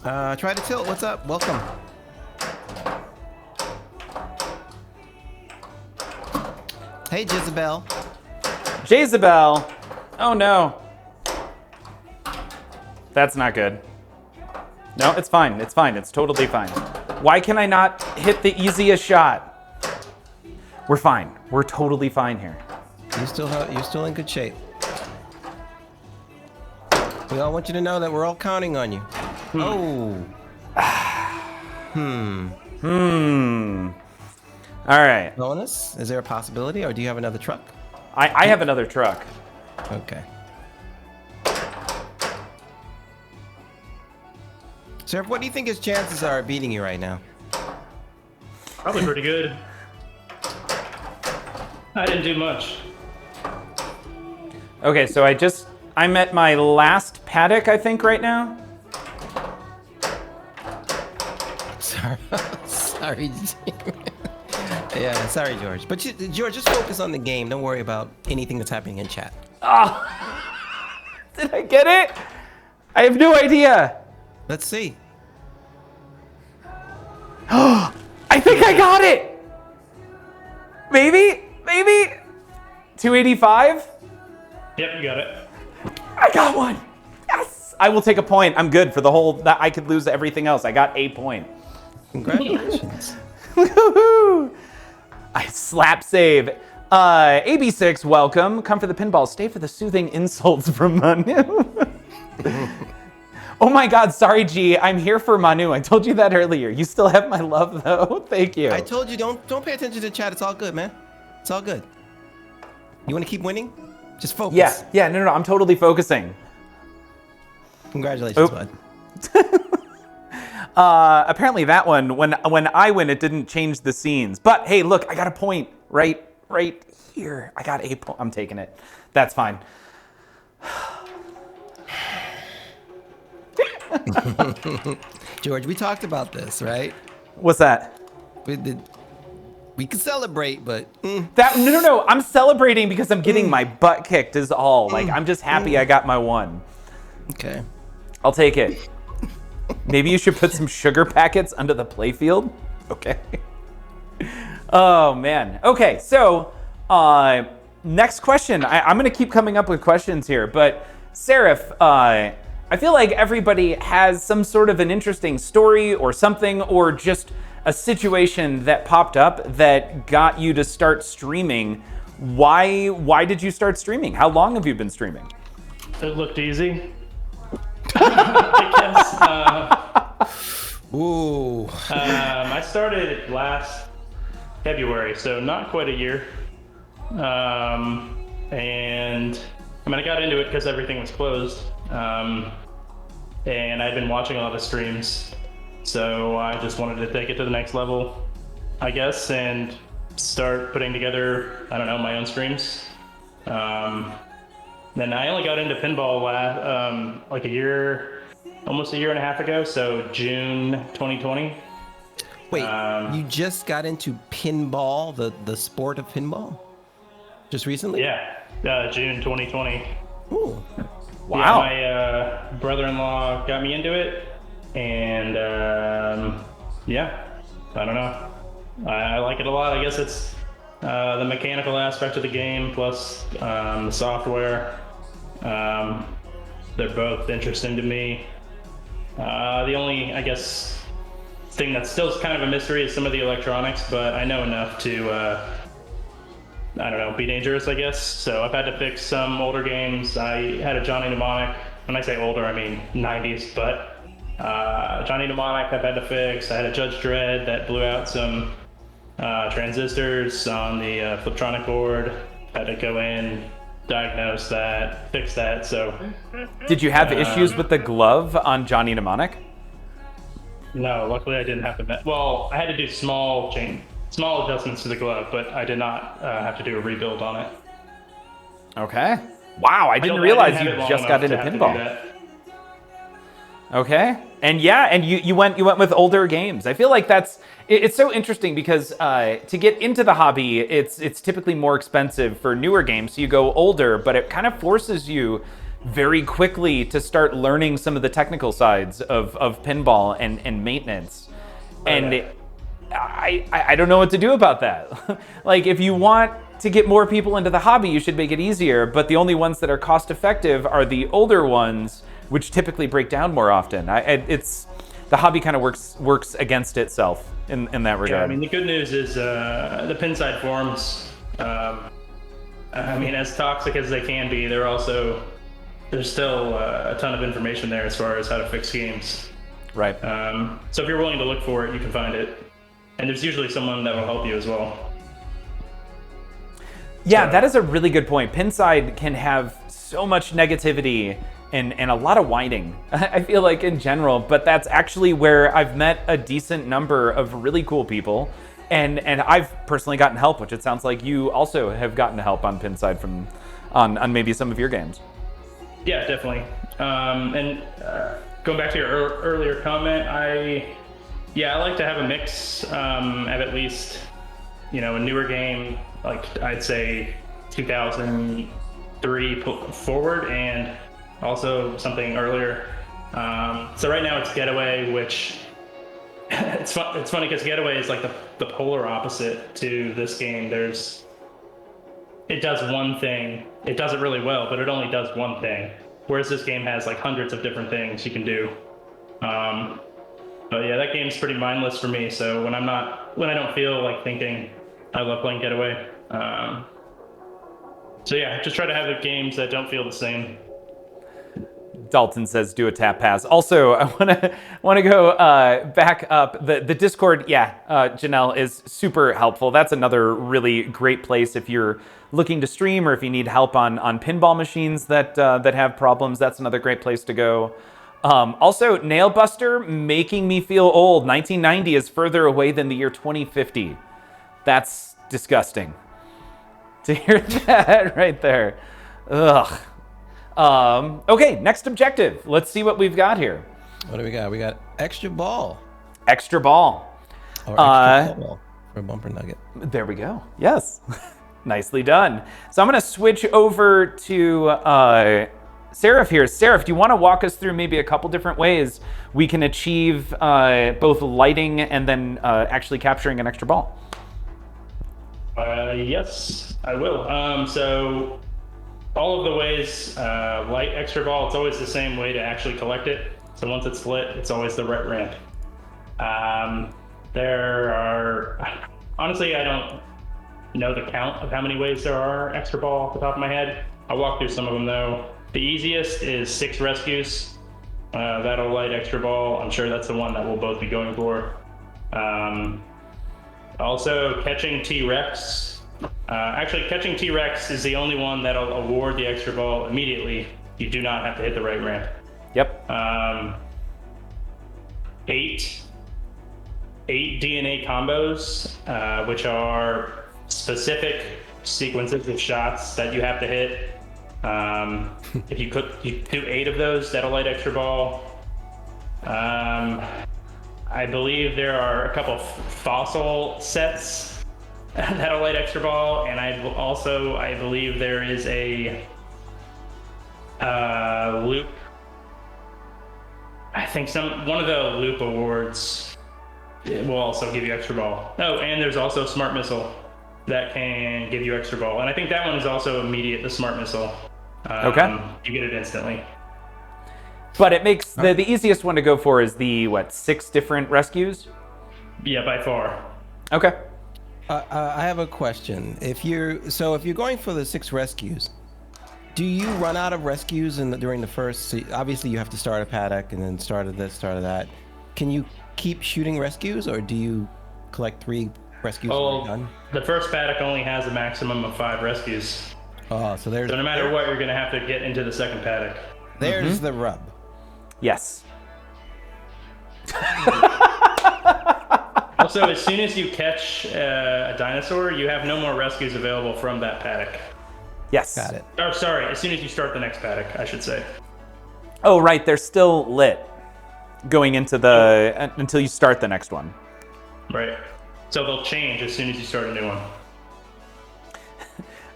Try to tilt. What's up? Welcome. Hey, Jezebel. Jezebel. Oh no. That's not good. No, it's fine. It's fine. It's totally fine. Why can I not hit the easiest shot? We're fine. We're totally fine here. You're still in good shape. We all want you to know that we're all counting on you. Oh. All right. Bonus? Is there a possibility, or do you have another truck? I have another truck. Okay. Sir, what do you think his chances are of beating you right now? Probably pretty good. I didn't do much. Okay, so I'm at my last paddock, I think, right now. Sorry. Sorry. Yeah, sorry, George. But George, just focus on the game. Don't worry about anything that's happening in chat. Oh, did I get it? I have no idea. Let's see. I think I got it. Maybe 285. Yep, you got it. I got one. Yes. I will take a point. I'm good for the whole. That I could lose everything else. I got a point. Congratulations. Woohoo! I slap save. AB6, welcome. Come for the pinball. Stay for the soothing insults from Manu. Oh my God, sorry, G. I'm here for Manu. I told you that earlier. You still have my love, though. Thank you. I told you, don't pay attention to chat. It's all good, man. It's all good. You want to keep winning? Just focus. Yeah. No. I'm totally focusing. Congratulations, bud. Apparently that one, when I win, it didn't change the scenes. But hey, look, I got a point right here. I got a point. I'm taking it. That's fine. George, we talked about this, right? What's that? We can celebrate, but No. I'm celebrating because I'm getting my butt kicked is all. Like, I'm just happy I got my one. okay. I'll take it. Maybe you should put some sugar packets under the playfield. Okay. Oh man. Okay, so next question. I'm gonna keep coming up with questions here, but Seirif, I feel like everybody has some sort of an interesting story or something, or just a situation that popped up that got you to start streaming. Why did you start streaming? How long have you been streaming? It looked easy. I guess. Ooh. I started last February, so not quite a year. And I mean, I got into it because everything was closed. And I'd been watching a lot of streams, so I just wanted to take it to the next level, I guess, and start putting together, I don't know, my own streams. Then I only got into pinball like almost a year and a half ago, so June 2020. Wait, you just got into pinball, the sport of pinball? Just recently? Yeah, June 2020. Ooh. Wow. Yeah, my brother-in-law got me into it, and yeah, I don't know. I like it a lot. I guess it's the mechanical aspect of the game plus the software. They're both interesting to me. The only, I guess, thing that's still kind of a mystery is some of the electronics, but I know enough to I don't know, be dangerous, I guess. So I've had to fix some older games. I had a Johnny Mnemonic. When I say older, I mean 90s, but Johnny Mnemonic I've had to fix. I had a Judge Dredd that blew out some transistors on the Fliptronic board. Had to go in, diagnose that, fix that, so. Did you have issues with the glove on Johnny Mnemonic? No, luckily I didn't have to, well, I had to do small adjustments to the glove, but I did not have to do a rebuild on it. Okay. Wow, I didn't realize you just got into pinball. Okay. And yeah, and you went with older games. I feel like it's so interesting because to get into the hobby, it's typically more expensive for newer games. So you go older, but it kind of forces you very quickly to start learning some of the technical sides of pinball and maintenance. And I don't know what to do about that. Like, if you want to get more people into the hobby, you should make it easier, but the only ones that are cost effective are the older ones, which typically break down more often. It's the hobby kind of works against itself in that regard. Yeah, I mean, the good news is the Pinside forums, I mean, as toxic as they can be, there's still a ton of information there as far as how to fix games. Right. So if you're willing to look for it, you can find it. And there's usually someone that will help you as well. Yeah, that is a really good point. Pinside can have so much negativity and a lot of whining, I feel like, in general, but that's actually where I've met a decent number of really cool people. And I've personally gotten help, which it sounds like you also have gotten help on Pinside on maybe some of your games. Yeah, definitely. And going back to your earlier comment, I like to have a mix of at least, a newer game, like I'd say 2003 forward, and also something earlier. So right now it's Getaway, which it's funny because Getaway is like the polar opposite to this game. It does one thing. It does it really well, but it only does one thing. Whereas this game has like hundreds of different things you can do. But yeah, that game's pretty mindless for me. So when I don't feel like thinking, I love playing Getaway. So yeah, just try to have the games that don't feel the same. Dalton says, do a tap pass. Also, I want to go back up. The Discord, Janelle, is super helpful. That's another really great place if you're looking to stream or if you need help on pinball machines that have problems. That's another great place to go. Also, Nailbuster, making me feel old. 1990 is further away than the year 2050. That's disgusting to hear that right there. Ugh. Okay, next objective. Let's see what we've got here. What do we got? We got extra ball. Extra ball. Or extra ball for a bumper nugget. There we go. Yes. Nicely done. So I'm going to switch over to Seirif here. Seirif, do you want to walk us through maybe a couple different ways we can achieve both lighting and then actually capturing an extra ball? Yes, I will. So all of the ways light extra ball, it's always the same way to actually collect it. So once it's lit, it's always the right ramp. There are, honestly, I don't know the count of how many ways there are extra ball off the top of my head. I'll walk through some of them though. The easiest is 6 rescues. That'll light extra ball. I'm sure that's the one that we'll both be going for. Also, catching T-Rex. Actually, catching T-Rex is the only one that'll award the extra ball immediately. You do not have to hit the right ramp. Yep. 8 DNA combos, which are specific sequences of shots that you have to hit. If you do 8 of those, that'll light extra ball. I believe there are a couple fossil sets that'll light extra ball, and I believe there is a loop. I think one of the loop awards will also give you extra ball. Oh, and there's also Smart Missile that can give you extra ball, and I think that one is also immediate. The Smart Missile. Okay. You get it instantly. But it makes the easiest one to go for is the 6 different rescues? Yeah, by far. Okay. I have a question. If you're going for the 6 rescues, do you run out of rescues during the first? Obviously, you have to start a paddock and then start of this, start of that. Can you keep shooting rescues, or do you collect 3 rescues when you're done? The first paddock only has a maximum of 5 rescues. Oh, so no matter what, you're going to have to get into the second paddock. There's the rub. Yes. Also, as soon as you catch a dinosaur, you have no more rescues available from that paddock. Yes. Got it. Oh, sorry. As soon as you start the next paddock, I should say. Oh, right. They're still lit going into until you start the next one. Right. So they'll change as soon as you start a new one.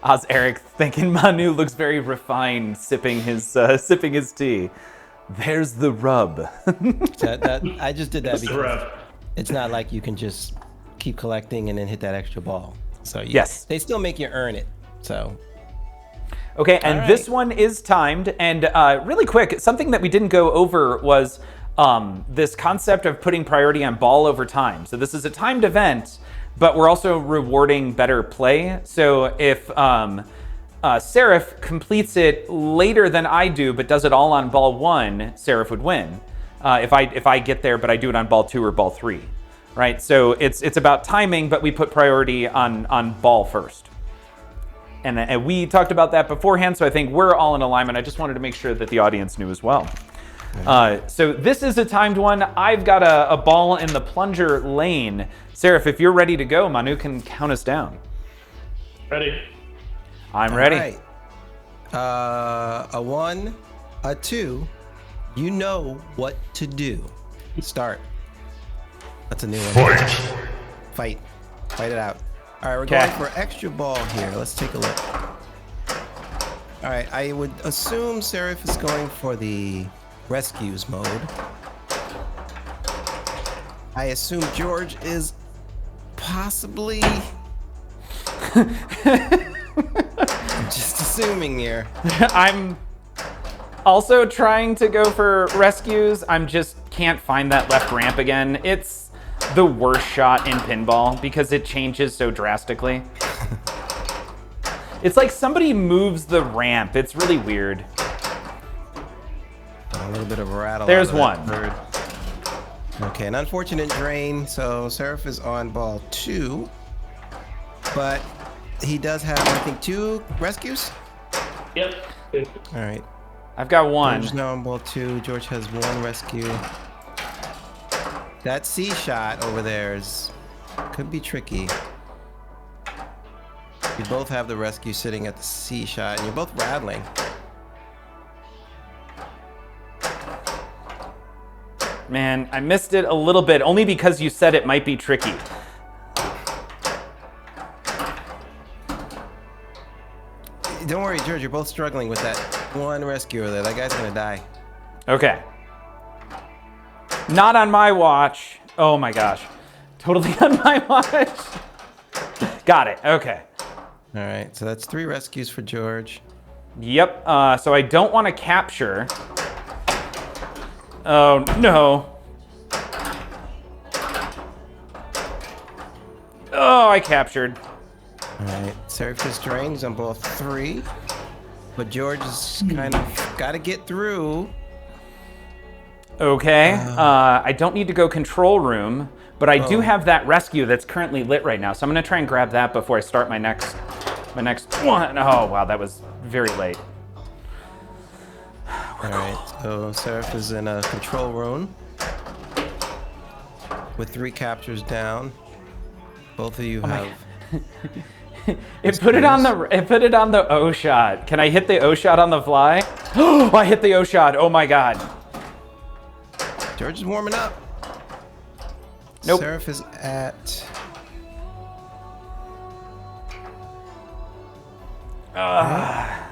Oz Eric thinking Manu looks very refined, sipping his tea. There's the rub. I just did that That's the rub. because it's not like you can just keep collecting and then hit that extra ball. So Yes. they still make you earn it. So Okay, and right. this one is timed. And really quick, something that we didn't go over was this concept of putting priority on ball over time. So this is a timed event, but we're also rewarding better play. So if Seirif completes it later than I do, but does it all on ball 1, Seirif would win. If I get there, but I do it on ball 2 or ball 3, right? So it's about timing, but we put priority on ball first. And we talked about that beforehand, so I think we're all in alignment. I just wanted to make sure that the audience knew as well. So this is a timed one. I've got a ball in the plunger lane. Seirif, if you're ready to go, Manu can count us down. Ready? I'm ready. All right. A 1, a 2. You know what to do. Start. That's a new one. Fight. Fight it out. All right, we're going for extra ball here. Let's take a look. All right, I would assume Seirif is going for the rescues mode. I assume George is possibly... I'm just assuming here. I'm also trying to go for rescues. I'm just can't find that left ramp again. It's the worst shot in pinball because it changes so drastically. It's like somebody moves the ramp. It's really weird. A little bit of a rattle. There's one. Bird. Okay, an unfortunate drain. So Seirif is on ball 2, but he does have, I think, 2 rescues. Yep. All right. I've got 1. George now on ball 2. George has 1 rescue. That C shot over there could be tricky. You both have the rescue sitting at the C shot, and you're both rattling. Man, I missed it a little bit, only because you said it might be tricky. Don't worry, George, you're both struggling with that 1 rescue over there. That guy's gonna die. Okay. Not on my watch. Oh my gosh. Totally on my watch. Got it. Okay. All right, so that's 3 rescues for George. Yep. So I don't want to capture. Oh, no. Oh, I captured. All right, Seirif just drained. He's on ball 3. But George is kind of got to get through. Okay. I don't need to go control room, but I do have that rescue that's currently lit right now. So I'm going to try and grab that before I start my next one. Oh, wow. That was very late. All right, so Seirif is in a control room with 3 captures down. Both of you have. It put it on the O shot. Can I hit the O shot on the fly? Oh, I hit the O shot. Oh my god. George is warming up. Nope. Seirif is at.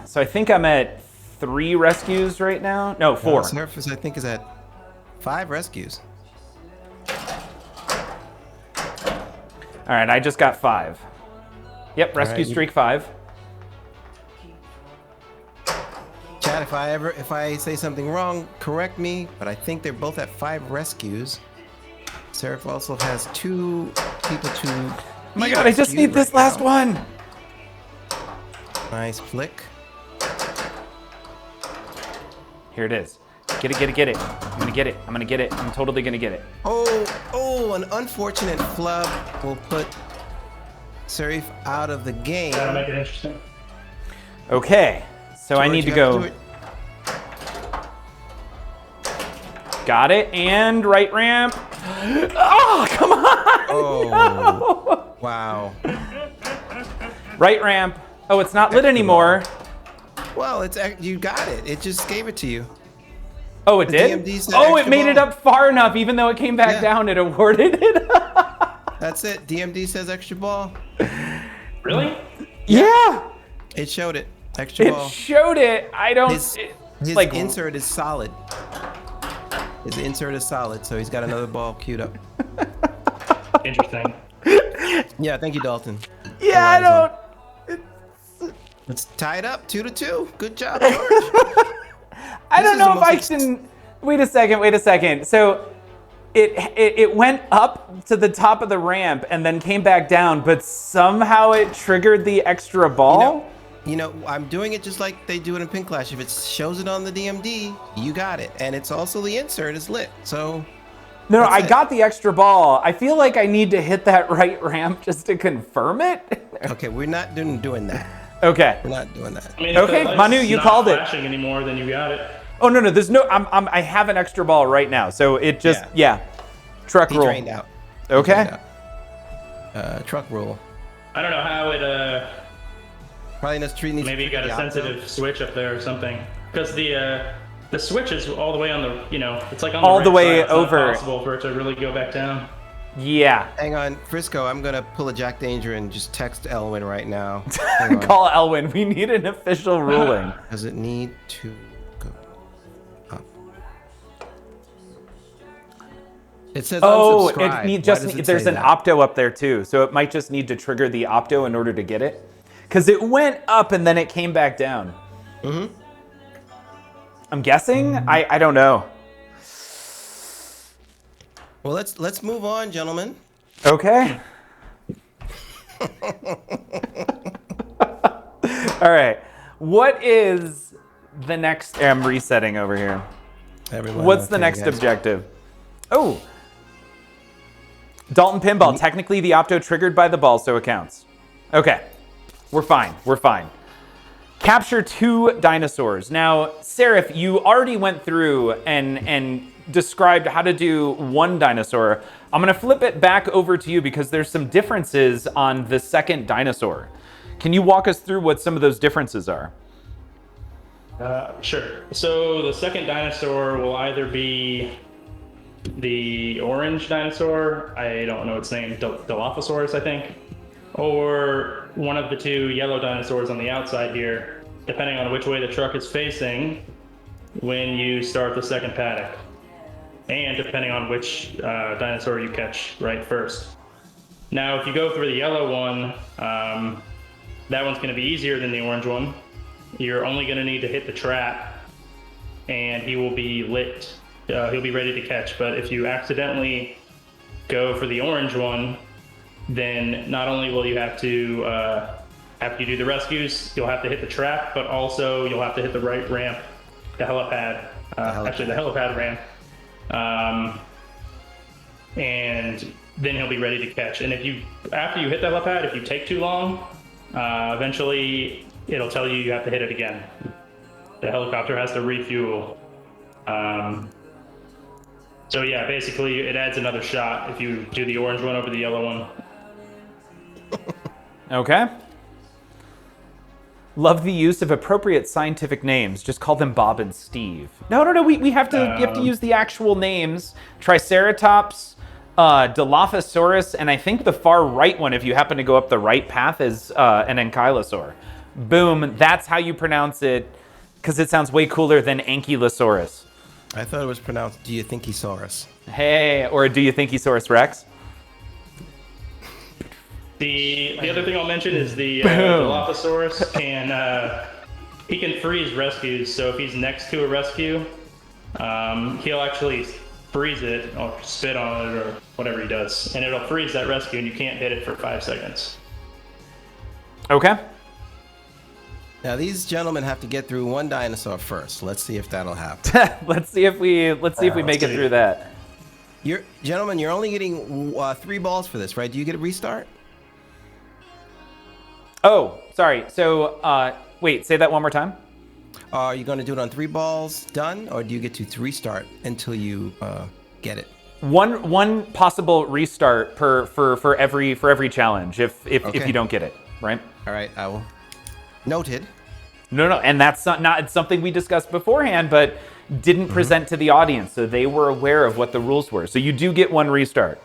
So I think I'm at 3 rescues right now. No, 4. Seirif is, I think, is at 5 rescues. All right, I just got 5. Yep, rescue right, streak 5. Chad, if I say something wrong, correct me. But I think they're both at 5 rescues. Seirif also has 2 people to. Oh my god, I just need this last one. Nice flick. Here it is. Get it, get it, get it. I'm gonna get it. I'm gonna get it. I'm totally gonna get it. Oh, an unfortunate flub will put Seirif out of the game. That'll make it interesting. Okay, so I George, need to you have go. do it. Got it, and right ramp. Oh, come on! Oh, wow. Right ramp. Oh, it's not lit anymore. Well, you got it. It just gave it to you. Oh, it The did? DMD said Oh, it extra made it ball. up far enough, even though it came back Yeah. down, it awarded it. That's it. DMD says extra ball. Really? Yeah, It showed it. Extra it ball. showed it. I don't. His like insert is solid. His insert is solid, so he's got another ball queued up. Interesting. Yeah, thank you, Dalton. Yeah, I don't. Let's tie it up 2-2. Good job, George. I don't is know the if I most can. Wait a second. So it went up to the top of the ramp and then came back down, but somehow it triggered the extra ball. I'm doing it just like they do it in Pink Clash. If it shows it on the DMD, you got it. And it's also the insert is lit. So No, I it. got the extra ball. I feel like I need to hit that right ramp just to confirm it. Okay, we're not doing that. Okay. We're not doing that. I mean, Okay, if the light's Manu, you not called it. flashing anymore, then you got it. Oh no, there's no. I have an extra ball right now, so it just Truck He rule. drained out. Okay. Truck rule. I don't know how it. Probably needs to Maybe you got a sensitive switch up there or something. Because the switch is all the way on the. It's like on All the the right way side. It's over. Not possible for it to really go back down. Yeah. Hang on, Frisco. I'm gonna pull a Jack Danger and just text Elwin right now. Hang on. Call Elwin. We need an official ruling. Does it need to go up? It says Oh, unsubscribe. there's an opto up there too, so it might just need to trigger the opto in order to get it, because it went up and then it came back down. Mm-hmm. I'm guessing. I don't know. Well, let's move on, gentlemen. Okay. All right. What is the next? I'm resetting over here. Everyone, What's the okay, next guys. objective? Oh. Dalton Pinball. Technically, the opto triggered by the ball, so it counts. Okay. We're fine. Capture 2 dinosaurs. Now, Seirif, you already went through and described how to do 1 dinosaur. I'm going to flip it back over to you because there's some differences on the second dinosaur. Can you walk us through what some of those differences are? Sure. So the second dinosaur will either be the orange dinosaur, I don't know its name, Dilophosaurus, I think, or one of the 2 yellow dinosaurs on the outside here, depending on which way the truck is facing when you start the second paddock, and depending on which dinosaur you catch right first. Now, if you go through the yellow one, that one's going to be easier than the orange one. You're only going to need to hit the trap, and he will be lit. He'll be ready to catch. But if you accidentally go for the orange one, then not only will you have to, after you do the rescues, you'll have to hit the trap, but also you'll have to hit the right ramp, the helipad. Actually, the helipad ramp. And then he'll be ready to catch. And after you hit the helipad, if you take too long, eventually it'll tell you have to hit it again. The helicopter has to refuel. So yeah, basically it adds another shot if you do the orange one over the yellow one. Okay. Love the use of appropriate scientific names. Just call them Bob and Steve. No. We have to. You have to use the actual names. Triceratops, Dilophosaurus, and I think the far right one, if you happen to go up the right path, is an ankylosaur. Boom. That's how you pronounce it, because it sounds way cooler than Ankylosaurus. I thought it was pronounced Do You Think He Saw Us? Hey, or Do You Think He Saurus Rex? The other thing I'll mention is the Dilophosaurus he can freeze rescues. So if he's next to a rescue, he'll actually freeze it or spit on it or whatever he does, and it'll freeze that rescue, and you can't hit it for 5 seconds. Okay. Now these gentlemen have to get through 1 dinosaur first. Let's see if that'll happen. Let's see if we make it through that. Gentlemen, you're only getting 3 balls for this, right? Do you get a restart? Oh, sorry. So, wait, say that one more time. Are you going to do it on 3 balls done, or do you get to restart until you get it? One possible restart for every challenge if you don't get it, right? All right, I will. Noted. No, and that's not it's something we discussed beforehand, but didn't present to the audience, so they were aware of what the rules were. So you do get 1 restart.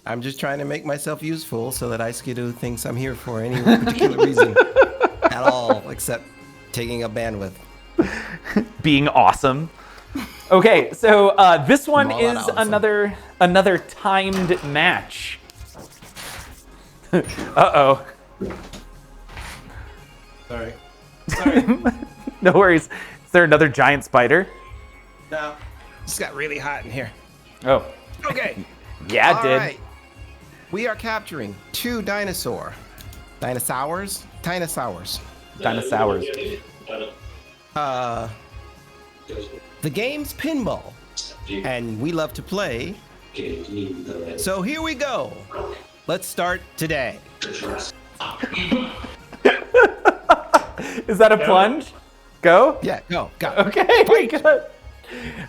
I'm just trying to make myself useful so that Iskidu thinks I'm here for any particular reason at all, except taking up bandwidth. Being awesome. Okay, so this one is awesome. another timed match. Uh-oh. Sorry. Sorry. No worries. Is there another giant spider? No. Just got really hot in here. Oh. Okay. Yeah, it All did. right. We are capturing 2 dinosaurs. Dinosaurs? Dinosaurs. Dinosaurs. The game's pinball. And we love to play. So here we go. Let's start today. Is that a plunge? Go? Yeah, go. Okay, good.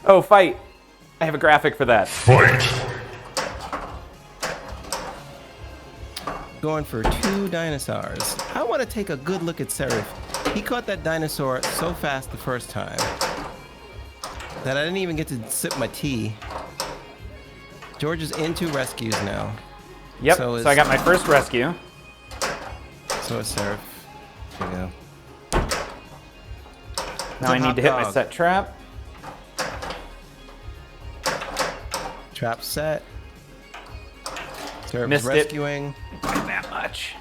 Oh, fight. I have a graphic for that. Going for 2 dinosaurs. I want to take a good look at Seirif. He caught that dinosaur so fast the first time that I didn't even get to sip my tea. George is into rescues now. Yep, so I got my first rescue. So is Seirif. There you go. Now I need to hit my set trap. Trap set. Seirif Missed is rescuing. Not that much.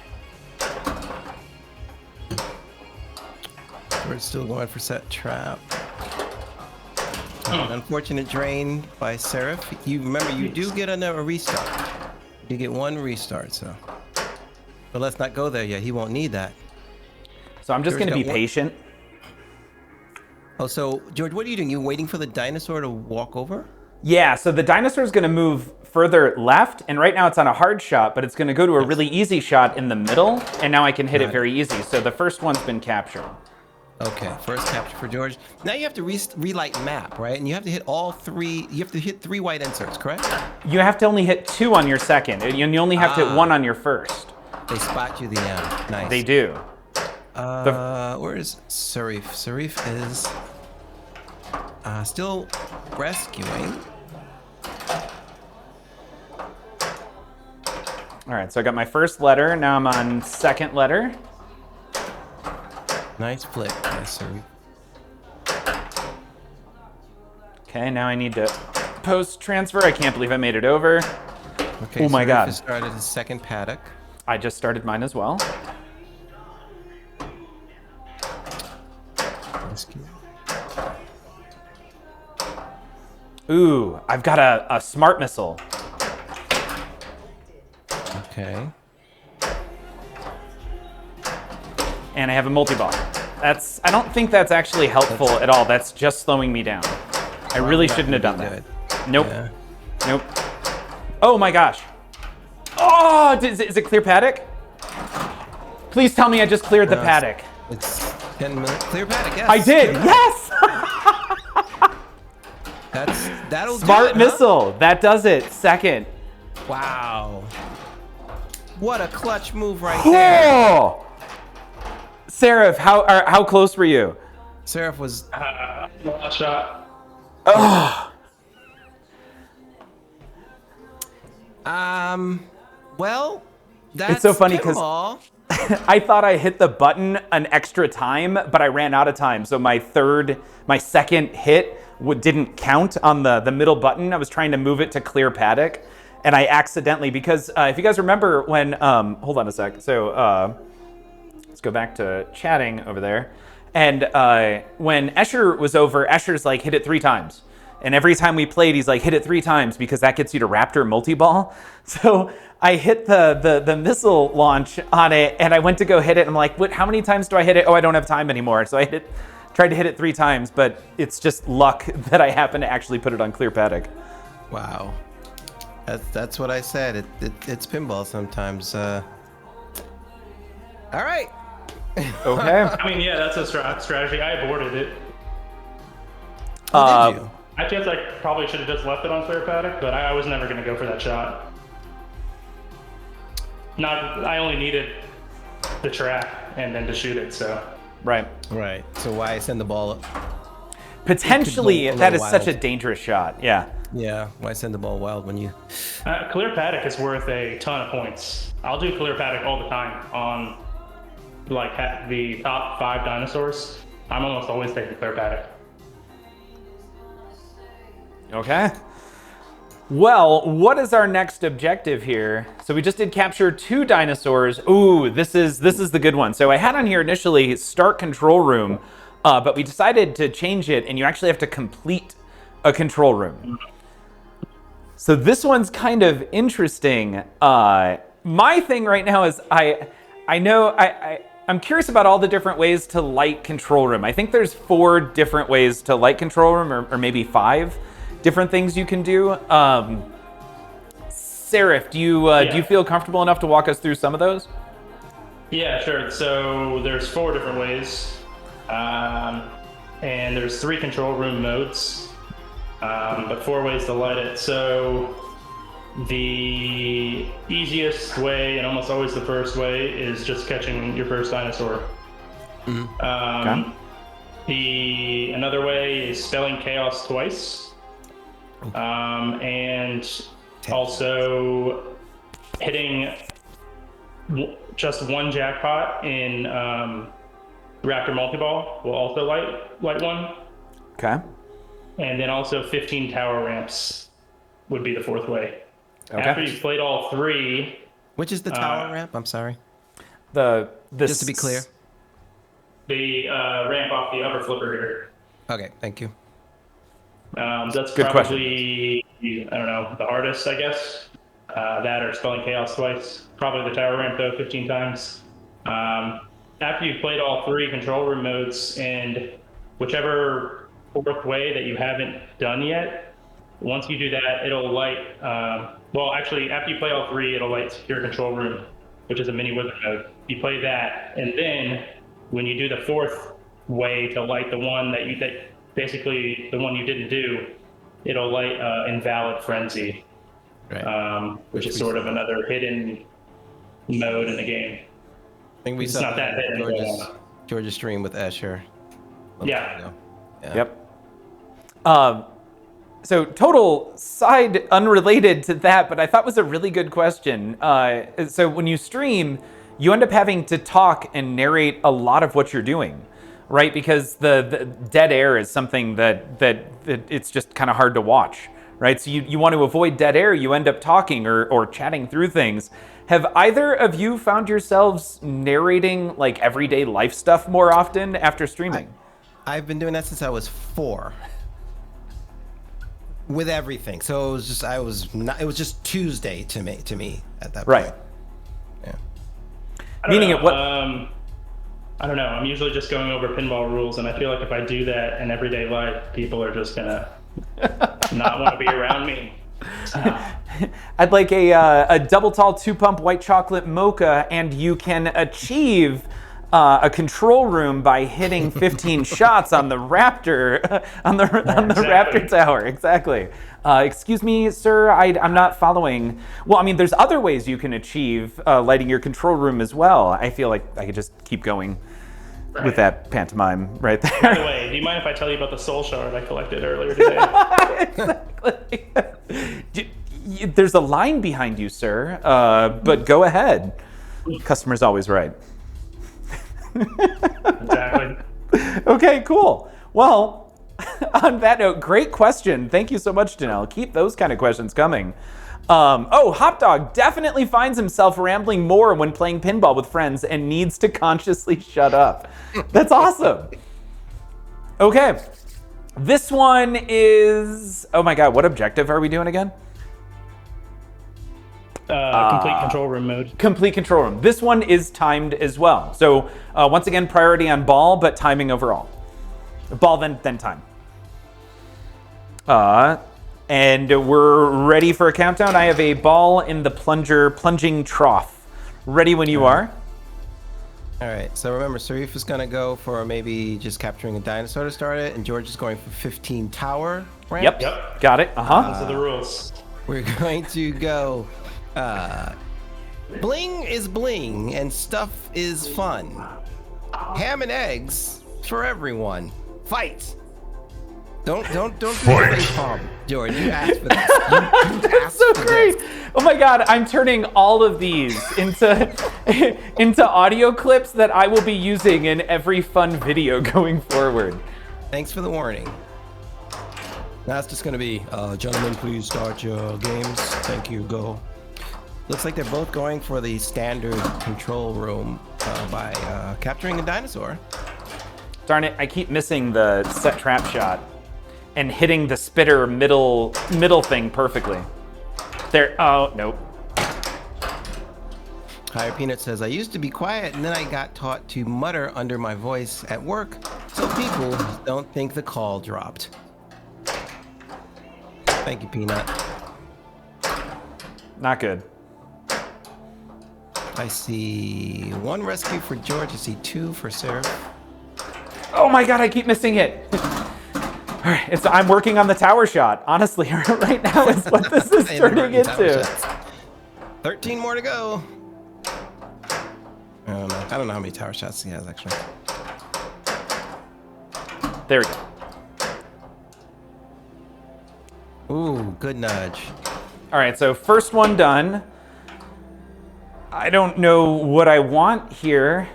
We're still going for set trap. An unfortunate drain by Seirif. You remember, you do get a restart. You get 1 restart, so. But let's not go there yet. He won't need that. So I'm just going to be patient. Oh, so George, what are you doing? You waiting for the dinosaur to walk over? Yeah, so the dinosaur is going to move further left, and right now it's on a hard shot, but it's going to go to a really easy shot in the middle, and now I can hit it very easy. So the first one's been captured. Okay, first capture for George. Now you have to relight map, right? And you have to hit all 3. You have to hit 3 white inserts, correct? You have to only hit 2 on your second, and you only have to hit 1 on your first. They spot you the end. Nice. They do. Where is Seirif? Seirif is still rescuing. All right, so I got my first letter. Now I'm on second letter. Nice flick, yes, Seirif. Okay, now I need to post transfer. I can't believe I made it over. Okay, oh my Seirif God. has started his second paddock. I just started mine as well. Rescue. Ooh, I've got a smart missile. Okay. And I have a multi-ball. I don't think that's actually helpful at all. That's just slowing me down. I really shouldn't have done that. Nope. Yeah. Nope. Oh my gosh. Oh, is it clear paddock? Please tell me I just cleared the paddock. It's 10 minutes. Clear paddock, yes. I did, yes! That'll Smart do it, missile, that does it, second. Wow. What a clutch move right there. Oh! Seirif, how close were you? Seirif was... Last shot. Oh. Well, that's It's so funny because pinball. I thought I hit the button an extra time, but I ran out of time. So my second hit didn't count on the middle button. I was trying to move it to clear paddock, and I accidentally, because if you guys remember when, hold on a sec. So let's go back to chatting over there. And when Escher was over, Escher's like, hit it 3 times. And every time we played, he's like, hit it 3 times because that gets you to Raptor multi-ball. So I hit the missile launch on it, and I went to go hit it. And I'm like, what? How many times do I hit it? Oh, I don't have time anymore. So I tried to hit it 3 times, but it's just luck that I happened to actually put it on clear paddock. Wow. That's what I said. It's pinball sometimes. All right. Okay. I mean, yeah, that's a strategy. I aborted it. Did you? I guess I probably should have just left it on clear paddock, but I was never going to go for that shot. I only needed the track and then to shoot it, so. Right. Right. So why send the ball up? Potentially, a that is little such a wild. dangerous shot. Yeah. Yeah. Why send the ball wild when you... Clear paddock is worth a ton of points. I'll do clear paddock all the time on like the top 5 dinosaurs. I'm almost always taking clear paddock. Okay. Well, what is our next objective here? So we just did capture 2 dinosaurs. Ooh, this is the good one. So I had on here initially start control room, but we decided to change it, and you actually have to complete a control room. So this one's kind of interesting. My thing right now is I'm curious about all the different ways to light control room. I think there's 4 different ways to light control room, or maybe 5 different things you can do. Seirif, do you feel comfortable enough to walk us through some of those? Yeah, sure. So there's 4 different ways, and there's 3 control room modes, but 4 ways to light it. So the easiest way, and almost always the first way, is just catching your first dinosaur. Okay. Another way is spelling chaos twice. And also hitting just 1 jackpot in Raptor Multi-Ball will also light 1. Okay. And then also 15 tower ramps would be the 4th way. Okay. After you've played all 3... Which is the tower ramp? I'm sorry. Just to be clear. The ramp off the upper flipper here. Okay, thank you. That's Good probably, I don't know, the hardest, I guess. That or spelling chaos twice. Probably the tower ramp, though, 15 times. After you've played all 3 control room modes, and whichever 4th way that you haven't done yet, once you do that, it'll light, well, actually, after you play all 3, it'll light secure control room, which is a mini wizard mode. You play that, and then when you do the 4th way to light the one that basically the one you didn't do, it'll light Invalid Frenzy, Right. which is sort of another hidden mode in the game. I think we It's saw not that hidden. George's stream with Escher. Yeah. Yep. So total side unrelated to that, but I thought was a really good question. So when you stream, you end up having to talk and narrate a lot of what you're doing, right? Because the dead air is something that it's just kind of hard to watch, right? So you want to avoid dead air, you end up talking or chatting through things. Have either of you found yourselves narrating like everyday life stuff more often after streaming? I've been doing that since I was 4. With everything. So it was just Tuesday to me at that Right. point. Yeah. Meaning it what? I don't know. I'm usually just going over pinball rules, and I feel like if I do that in everyday life, people are just gonna not want to be around me. I'd like a double tall 2-pump white chocolate mocha, and you can achieve a control room by hitting 15 shots on the Raptor on the Raptor Tower. Exactly. Excuse me, sir. I'm not following. Well, I mean, there's other ways you can achieve lighting your control room as well. I feel like I could just keep going with that pantomime right there. By the way, do you mind if I tell you about the soul shard I collected earlier today? Exactly. There's a line behind you, sir. But go ahead. Customer's always right. Exactly. Okay, cool. Well, on that note, great question. Thank you so much, Janelle. Keep those kind of questions coming. Hop Dog definitely finds himself rambling more when playing pinball with friends and needs to consciously shut up. That's awesome. Okay. This one is, oh my God, what objective are we doing again? Complete control room mode. Complete control room. This one is timed as well. So once again, priority on ball, but timing overall. Ball, then time. And we're ready for a countdown. I have a ball in the plunging trough. Ready when you are. All right. So remember, Seirif is going to go for maybe just capturing a dinosaur to start it, and George is going for 15 tower ramps. Yep. Got it. Those are the rules. We're going to go... bling is bling and stuff is fun. Ham and eggs for everyone. Fight. Don't do the face palm, George. You asked for this. You asked So for great. this. Oh my God, I'm turning all of these into audio clips that I will be using in every fun video going forward. Thanks for the warning. That's just gonna be, gentlemen, please start your games. Thank you, go. Looks like they're both going for the standard control room by capturing a dinosaur. Darn it, I keep missing the set trap shot and hitting the spitter middle thing perfectly. There, oh, nope. Higher Peanut says, I used to be quiet and then I got taught to mutter under my voice at work so people don't think the call dropped. Thank you, Peanut. Not good. I see 1 rescue for George. I see 2 for Seirif. Oh my god, I keep missing it. All right, I'm working on the tower shot. Honestly, right now is what this is turning into. 13 more to go. I don't know how many tower shots he has, actually. There we go. Ooh, good nudge. All right, so first one done. I don't know what I want here.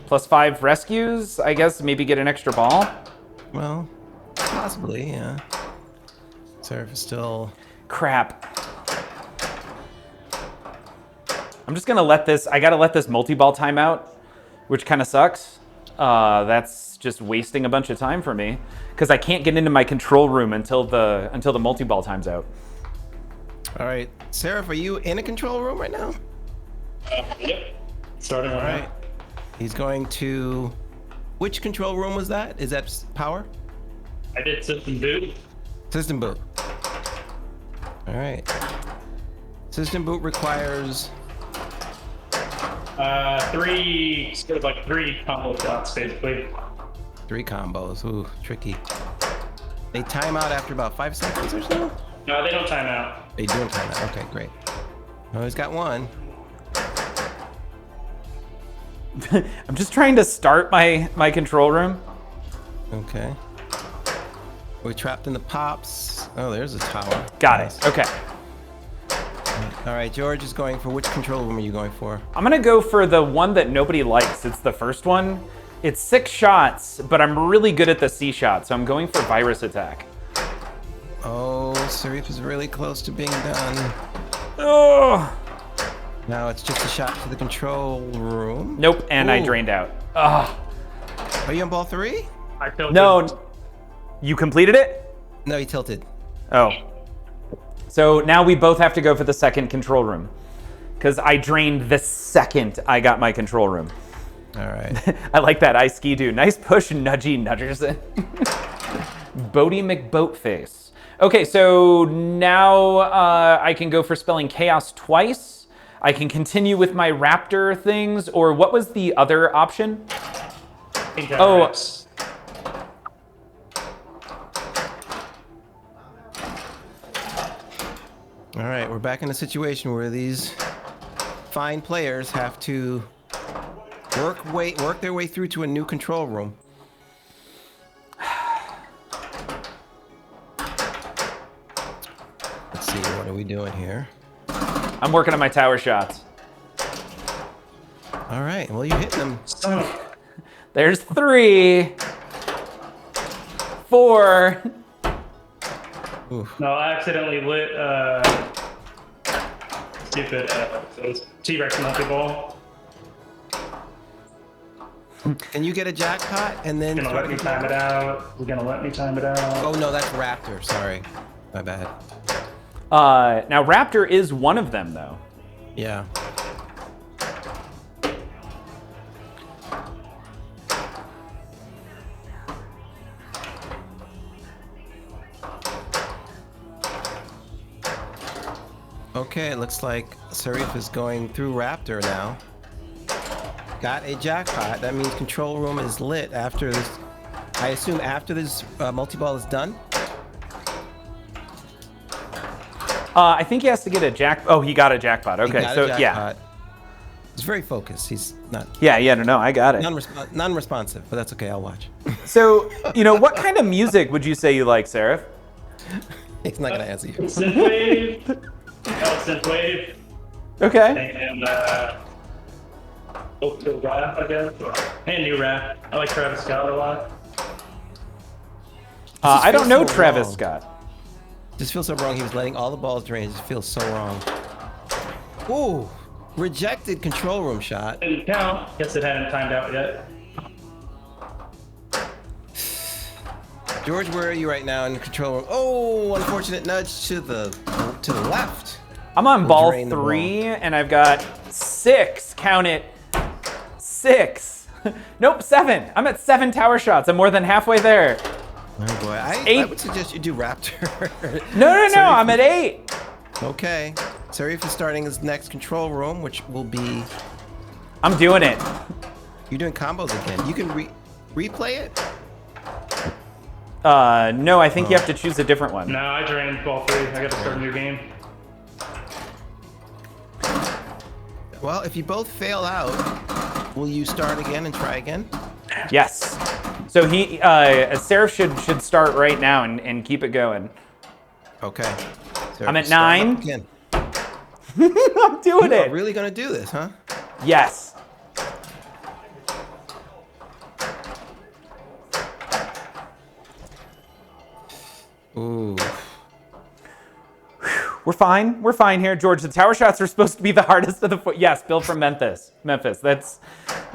+5 rescues, I guess, maybe get an extra ball. Well, possibly, yeah. Seirif is still... Crap. I'm just gonna let this, I gotta let this multi-ball timeout, which kind of sucks. That's just wasting a bunch of time for me because I can't get into my control room until the multi-ball time's out. All right, Seirif, are you in a control room right now? Yep. Starting All right. He's going to... Which control room was that? Is that power? I did system boot. System boot. All right. System boot requires... 3, sort of like 3 combo shots, basically. 3 combos. Ooh, tricky. They time out after about 5 seconds or so? No, they don't time out. They do time out. Okay, great. Oh, he's got 1. I'm just trying to start my control room. Okay. We're trapped in the pops. Oh, there's a tower. Got Nice. it. Okay. All right, George is going for which control room are you going for? I'm gonna go for the one that nobody likes. It's the first one. It's 6 shots, but I'm really good at the C shot, so I'm going for virus attack. Oh, Seirif is really close to being done. Oh! Now it's just a shot to the control room. Nope, and I Ooh. drained out. Ugh. Are you on ball 3? I feel No, you completed it? No, he tilted. Oh. So now we both have to go for the second control room. Because I drained the second I got my control room. All right. I like that, I ski do. Nice push, nudgy nudgerson. Bodie McBoatface. Okay, so now I can go for spelling chaos twice. I can continue with my raptor things, or what was the other option? Oh, All right, we're back in a situation where these fine players have to work their way through to a new control room. Let's see, what are we doing here? I'm working on my tower shots. All right, well, you're hitting them. There's 3, 4. Oof. No, I accidentally lit stupid T-Rex monkey ball. Can you get a jackpot and then... Gonna let me time it out. We're gonna let me time it out. Oh, no, that's Raptor. Sorry. My bad. Now raptor is one of them, though. Yeah. Okay, it looks like Seirif is going through Raptor now. Got a jackpot. That means control room is lit after this. I assume after this multi-ball is done? I think he has to get a jack. Oh, he got a jackpot. Okay, He got so a yeah. jackpot. He's very focused. He's not Yeah, no, I got it. non-responsive, but that's okay. I'll watch. So, what kind of music would you say you like, Seirif? He's not gonna answer you. Synthwave. Synthwave. Okay. And old rap, I guess. And new rap. I like Travis Scott a lot. I don't know so Travis wrong. Scott. Just feels so wrong. He was letting all the balls drain. It just feels so wrong. Ooh, rejected control room shot. Didn't count. Guess it hadn't timed out yet. George, where are you right now in the control room? Oh, unfortunate nudge to the left. I'm on We'll ball drain the 3, and I've got 6. Count it. 6. Nope, 7. I'm at 7 tower shots. I'm more than halfway there. Oh boy, I 8. would suggest you do Raptor. No, Sorry. I'm at 8. Okay. Seirif is starting his next control room, which will be... I'm doing it. You're doing combos again. You can replay it? No, I think you have to choose a different one. No, I drained ball 3. I got to start a new game. Well, if you both fail out, will you start again and try again? Yes. So Seirif should start right now and keep it going. Okay. Seirif, I'm at start 9. up again. I'm doing You are it. really gonna do this, huh? Yes. Ooh. We're fine. We're fine here, George. The tower shots are supposed to be the hardest of the foot. Yes, Bill from Memphis. Memphis. That's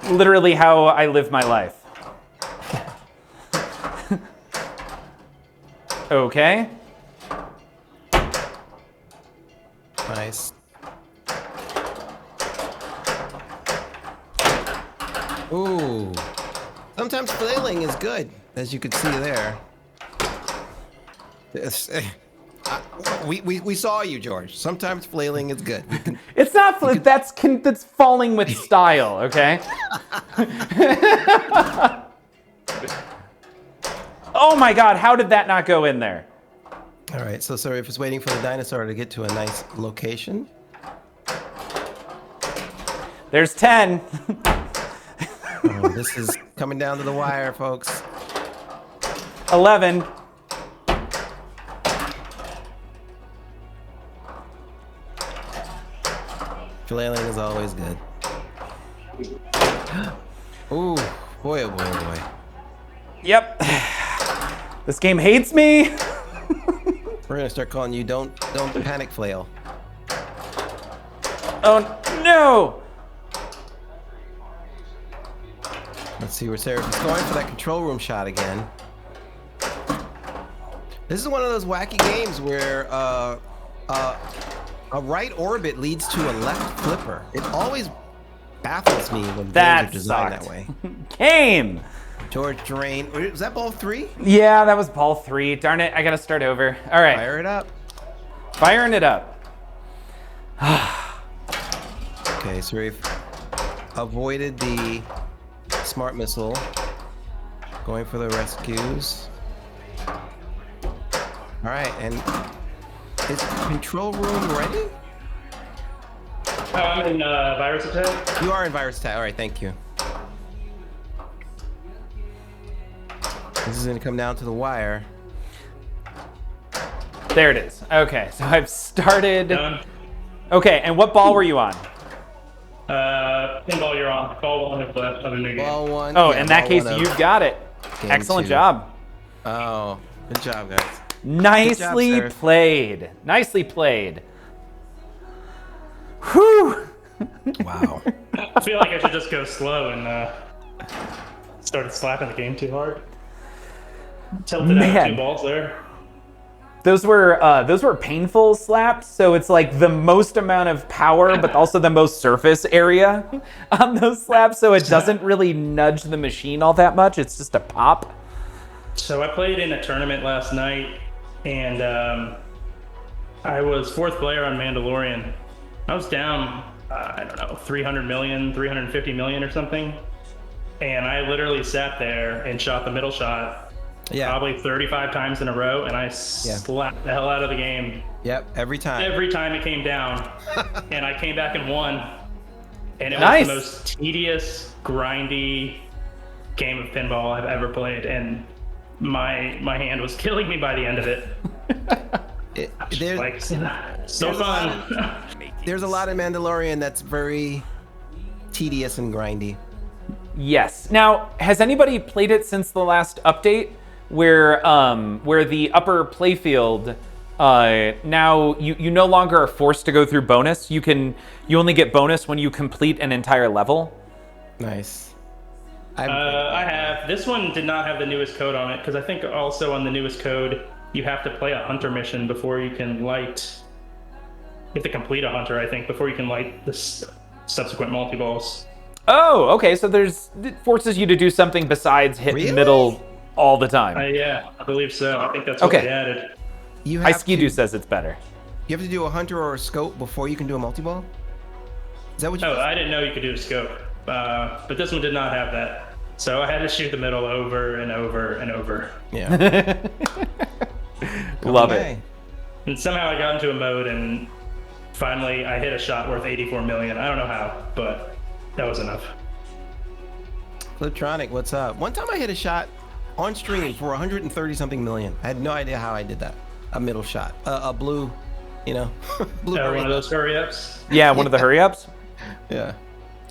literally how I live my life. Okay. Nice. Ooh. Sometimes flailing is good, as you could see there. We saw you, George. Sometimes flailing is good. It's not. That's falling with style. Okay. Oh my God! How did that not go in there? All right, so Seirif is waiting for the dinosaur to get to a nice location. There's 10. Oh, this is coming down to the wire, folks. 11. Flailing is always good. Ooh, boy, oh boy, oh boy. Yep. This game hates me. We're gonna start calling you don't panic flail. Oh no. Let's see where Seirif is going for that control room shot again. This is one of those wacky games where a right orbit leads to a left flipper. It always baffles me when games are designed that way. Game. George drain. Was that ball 3? Yeah, that was ball 3. Darn it, I gotta start over. All right. Fire it up. Firing it up. Okay, Seirif avoided the smart missile. Going for the rescues. All right, and is control room ready? Oh, I'm in virus attack. You are in virus attack. All right, thank you. This is gonna come down to the wire. There it is. Okay, so I've started. Done. Okay, and what ball were you on? Pinball, you're on. Ball 1 of a new game. Ball 1. Oh, yeah, in that ball case, 1 of you've got it. game Excellent 2. job. Oh, good job, guys. Nicely Good job, Seirif. played. Nicely played. Whew. Wow. I feel like I should just go slow and started slapping the game too hard. Tilted out Man. 2 balls there. Those were painful slaps, so it's like the most amount of power, but also the most surface area on those slaps, so it doesn't really nudge the machine all that much. It's just a pop. So I played in a tournament last night, and I was 4th player on Mandalorian. I was down, I don't know, 300 million, 350 million or something. And I literally sat there and shot the middle shot Yeah. probably 35 times in a row, and I slapped the hell out of the game. Yep. Every time. Every time it came down, and I came back and won. And it Nice. was the most tedious, grindy game of pinball I've ever played, and my hand was killing me by the end of it. There's, Like, so there's a lot fun. there's a lot in Mandalorian that's very tedious and grindy. Yes. Now, has anybody played it since the last update? where the upper playfield now you no longer are forced to go through bonus. You only get bonus when you complete an entire level. Nice. I have. This one did not have the newest code on it, because I think also on the newest code, you have to play a hunter mission before you can light. You have to complete a hunter, I think, before you can light the subsequent multi-balls. Oh, okay. So it forces you to do something besides hit middle all the time. Yeah, I believe so. I think that's what they added. Skidu says it's better. You have to do a hunter or a scope before you can do a multi-ball? Is that what you... Oh, I didn't know you could do a scope. But this one did not have that. So I had to shoot the middle over and over and over. Yeah. Love it. And somehow I got into a mode and finally I hit a shot worth 84 million. I don't know how, but that was enough. Fliptronic, what's up? One time I hit a shot on stream for 130 something million. I had no idea how I did that. A middle shot. A blue, blue. One of those hurry ups? Yeah, one of the hurry ups. Yeah.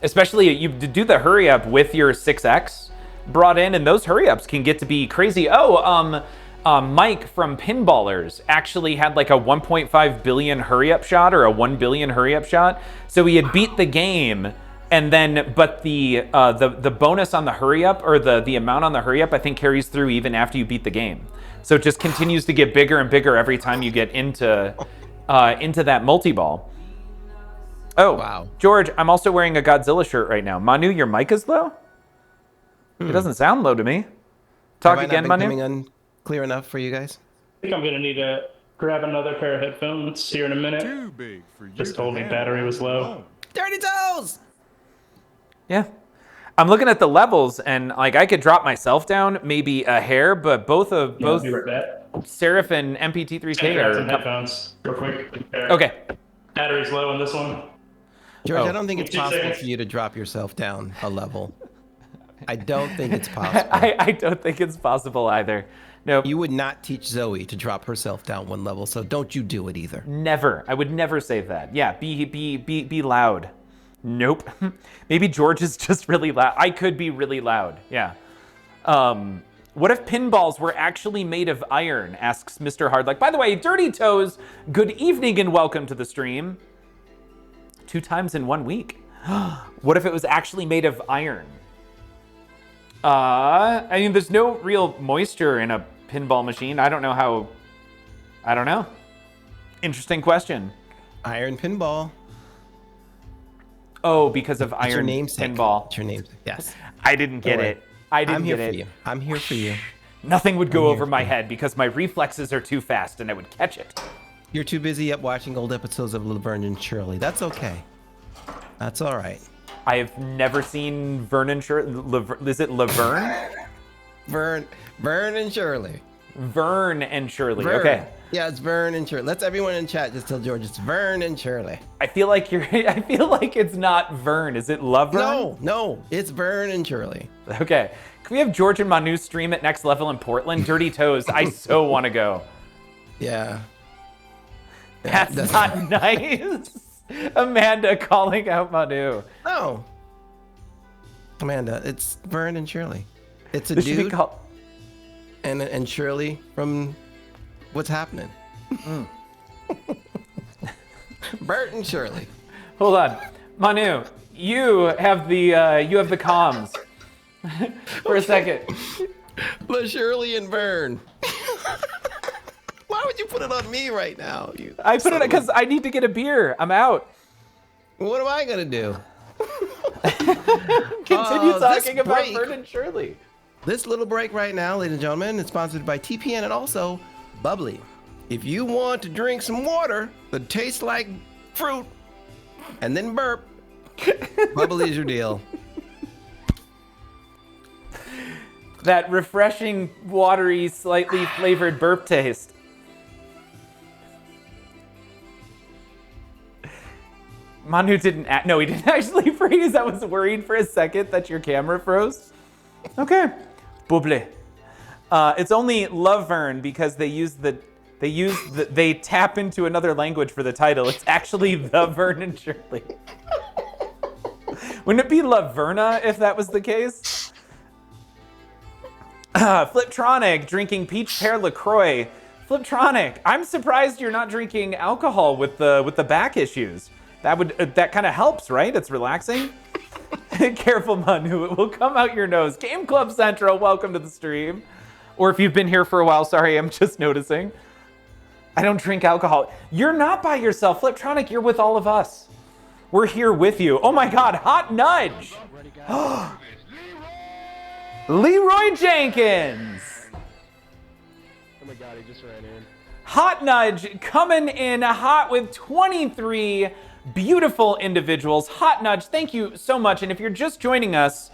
Especially you do the hurry up with your 6X brought in, and those hurry ups can get to be crazy. Mike from Pinballers actually had like a 1.5 billion hurry up shot or a 1 billion hurry up shot. So he had beat the game, and then but the bonus on the hurry up, or the amount on the hurry up, I think carries through even after you beat the game. So it just continues to get bigger and bigger every time you get into that multi-ball. Oh, wow. George, I'm also wearing a Godzilla shirt right now. Manu, your mic is low? It doesn't sound low to me. Talk again, Manu. Coming unclear enough for you guys? I think I'm going to need to grab another pair of headphones here in a minute. Too big for you. Just told me battery was low. Dirty toes! Yeah. I'm looking at the levels, and like I could drop myself down maybe a hair, but both Seirif and MPT3K are... some headphones real quick. Okay. Battery's low on this one. George, I don't think it's possible for you to drop yourself down a level. I don't think it's possible. I don't think it's possible either. No. You would not teach Zoe to drop herself down one level, so don't you do it either. Never. I would never say that. Yeah, be loud. Nope. Maybe George is just really loud. I could be really loud. Yeah. What if pinballs were actually made of iron? Asks Mr. Hardluck. By the way, Dirty Toes, good evening and welcome to the stream. 2 times in 1 week. What if it was actually made of iron? I mean, there's no real moisture in a pinball machine. I don't know. Interesting question. Iron pinball. Oh, because of iron your namesake. Pinball. It's your namesake. Yes. I didn't get it. I'm here for you. I'm here for you. Nothing would go over my head because my reflexes are too fast and I would catch it. You're too busy up watching old episodes of Laverne and Shirley. That's okay. That's all right. I have never seen Vernon Shirley. Is it Laverne? Vern and Shirley. Vern and Shirley. Vern. Okay. Yeah, it's Vern and Shirley. Let's everyone in chat just tell George it's Vern and Shirley. I feel like it's not Vern. Is it Laverne? No, it's Vern and Shirley. Okay. Can we have George and Manu stream at Next Level in Portland? Dirty Toes. I so want to go. Yeah. That's not nice. Amanda calling out Manu. No. Amanda, it's Vern and Shirley. It's a This dude should be called... and Shirley from What's Happening. Bert and Shirley. Hold on. Manu, you have the comms. For a second. But Shirley and Vern. Why would you put it on me right now? I put it because I need to get a beer. I'm out. What am I gonna do? Continue talking about Vern and Shirley. This little break right now, ladies and gentlemen, is sponsored by TPN and also Bubbly. If you want to drink some water that tastes like fruit and then burp, Bubbly is your deal. That refreshing, watery, slightly flavored burp taste. Manu didn't no, he didn't actually freeze. I was worried for a second that your camera froze. Okay. Bubbly. It's only Laverne because they tap into another language for the title. It's actually the Vern and Shirley. Wouldn't it be Laverna if that was the case? Fliptronic drinking peach pear LaCroix. Fliptronic, I'm surprised you're not drinking alcohol with the back issues. That kind of helps, right? It's relaxing. Careful, Manu, it will come out your nose. Game Club Central, welcome to the stream. Or if you've been here for a while, sorry, I'm just noticing. I don't drink alcohol. You're not by yourself, Fliptronic, you're with all of us. We're here with you. Oh my God, hot nudge. Leroy Jenkins. Oh my God, he just ran in. Hot nudge coming in hot with 23 beautiful individuals. Hot nudge, thank you so much. And if you're just joining us,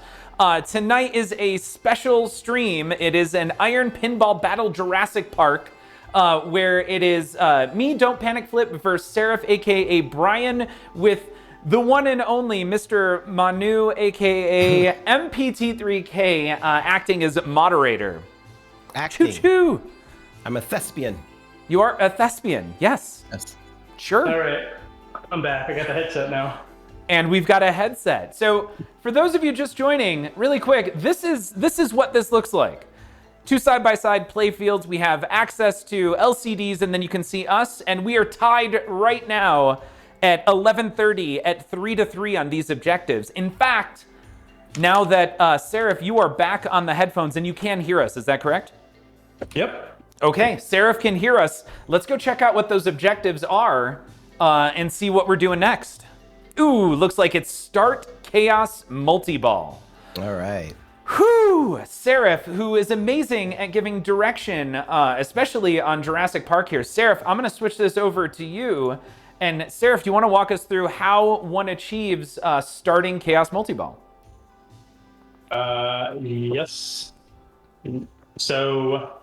tonight is a special stream. It is an Iron Pinball Battle Jurassic Park, where it is me, Don't Panic Flip, versus Seirif, aka Brian, with the one and only Mr. Manu, aka MPT3K, acting as moderator. Acting. Choo-choo! I'm a thespian. You are a thespian, yes. Yes. Sure. All right, I'm back. I got the headset now. And we've got a headset. So for those of you just joining, really quick, this is what this looks like. Two side-by-side play fields. We have access to LCDs, and then you can see us. And we are tied right now at 11:30 at 3-3 on these objectives. In fact, now that Seirif, you are back on the headphones and you can hear us, is that correct? Yep. Okay, Seirif can hear us. Let's go check out what those objectives are and see what we're doing next. Ooh, looks like it's Start Chaos Multi-Ball. All right. Whew! Seirif, who is amazing at giving direction, especially on Jurassic Park here. Seirif, I'm going to switch this over to you. And Seirif, do you want to walk us through how one achieves starting Chaos Multi-Ball? Yes. So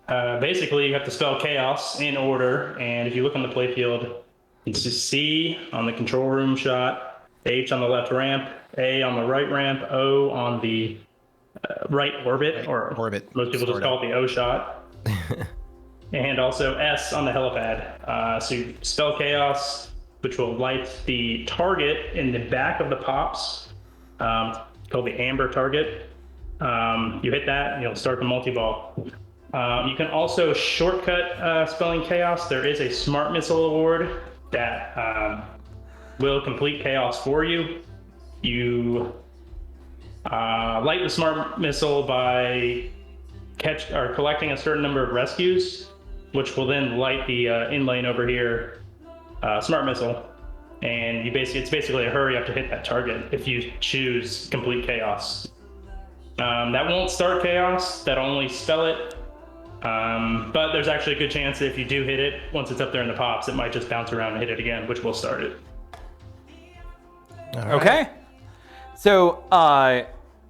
basically, you have to spell chaos in order. And if you look on the playfield, it's a C on the control room shot, H on the left ramp, A on the right ramp, O on the right orbit, or orbit, most people just call it the O shot. And also S on the helipad. So you spell chaos, which will light the target in the back of the pops, called the amber target. You hit that and you'll start the multi-ball. You can also shortcut spelling chaos. There is a smart missile award that will complete chaos for you. You light the smart missile by collecting a certain number of rescues, which will then light the in lane over here smart missile. And it's basically a hurry up to hit that target if you choose complete chaos. That won't start chaos, that'll only spell it. But there's actually a good chance that if you do hit it, once it's up there in the pops, it might just bounce around and hit it again, which will start it. All right. Okay. So,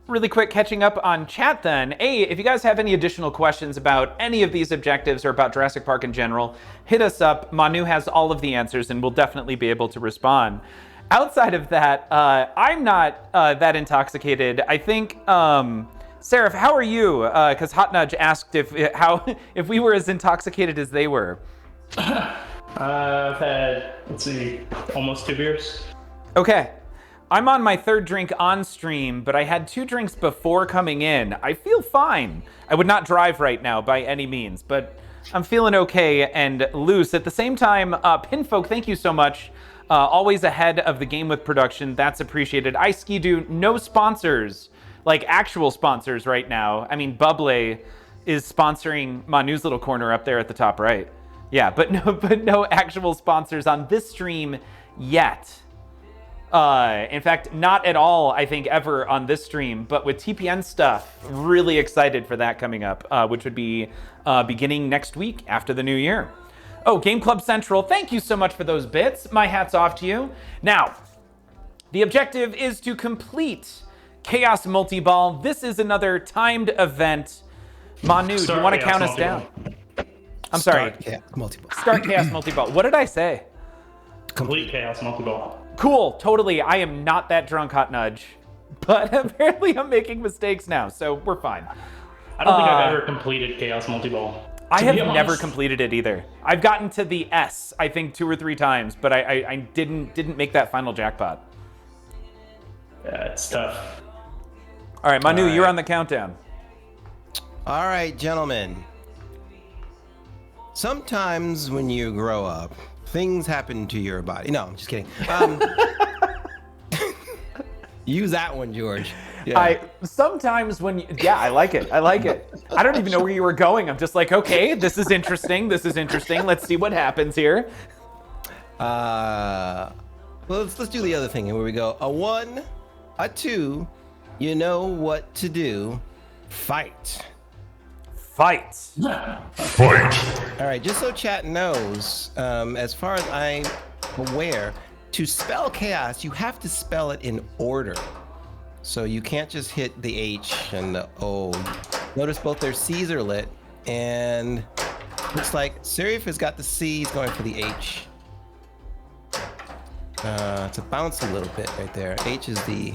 really quick catching up on chat then. Hey, if you guys have any additional questions about any of these objectives or about Jurassic Park in general, hit us up. Manu has all of the answers and we'll definitely be able to respond. Outside of that, I'm not that intoxicated. I think, Seirif, how are you? Because Hot Nudge asked if we were as intoxicated as they were. I've had, let's see, almost 2 beers. Okay. I'm on my 3rd drink on stream, but I had 2 drinks before coming in. I feel fine. I would not drive right now by any means, but I'm feeling okay and loose. At the same time, Pinfolk, thank you so much. Always ahead of the game with production. That's appreciated. iSkidoo, no sponsors, like actual sponsors right now. I mean, Bubble is sponsoring Manu's little corner up there at the top right. Yeah, but no actual sponsors on this stream yet. In fact, not at all, I think, ever on this stream, but with TPN stuff, really excited for that coming up, which would be beginning next week after the new year. Oh, Game Club Central, thank you so much for those bits. My hat's off to you. Now, the objective is to complete Chaos Multi-Ball. This is another timed event. Manu, do you want to count us down? I'm sorry. Start Chaos Multi-Ball. Start Chaos Multi-Ball. What did I say? Complete chaos multi-ball. Cool, totally. I am not that drunk, Hot Nudge. But apparently I'm making mistakes now, so we're fine. I don't think I've ever completed chaos multi-ball. I have never completed it either. I've gotten to the S, I think 2 or 3 times, but I didn't make that final jackpot. Yeah, it's tough. All right, Manu, All right. you're on the countdown. All right, gentlemen. Sometimes when you grow up, things happen to your body. No, I'm just kidding. Use that one, George. Yeah. I like it. I like it. I don't even know where you were going. I'm just like, okay, this is interesting. This is interesting. Let's see what happens here. Well, let's do the other thing. Here we go. A 1, a 2. You know what to do. Fight. Fight. Fight. All right, just so chat knows, as far as I'm aware, to spell chaos, you have to spell it in order. So you can't just hit the H and the O. Notice both their C's are lit, and looks like Seirif has got the C's going for the H. It's a bounce a little bit right there. H is the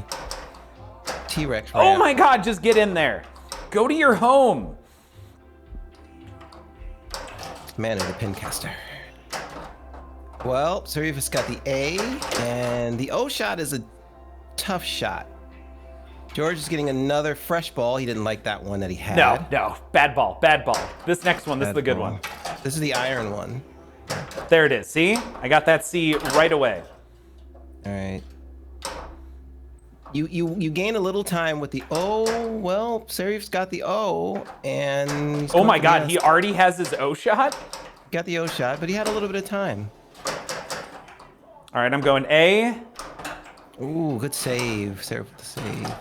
T-Rex ramp. Oh my God, just get in there. Go to your home. Man of the Pincaster. Well, Seirif has got the A, and the O shot is a tough shot. George is getting another fresh ball. He didn't like that one that he had. No. Bad ball. This next one, this is the good one. This is the iron one. There it is. See? I got that C right away. All right. You gain a little time with the O. Well, Seirif's got the O, and he's Oh my going God, for the he already has his O shot? got the O shot, but he had a little bit of time. All right, I'm going A. Ooh, good save. Seirif with the save.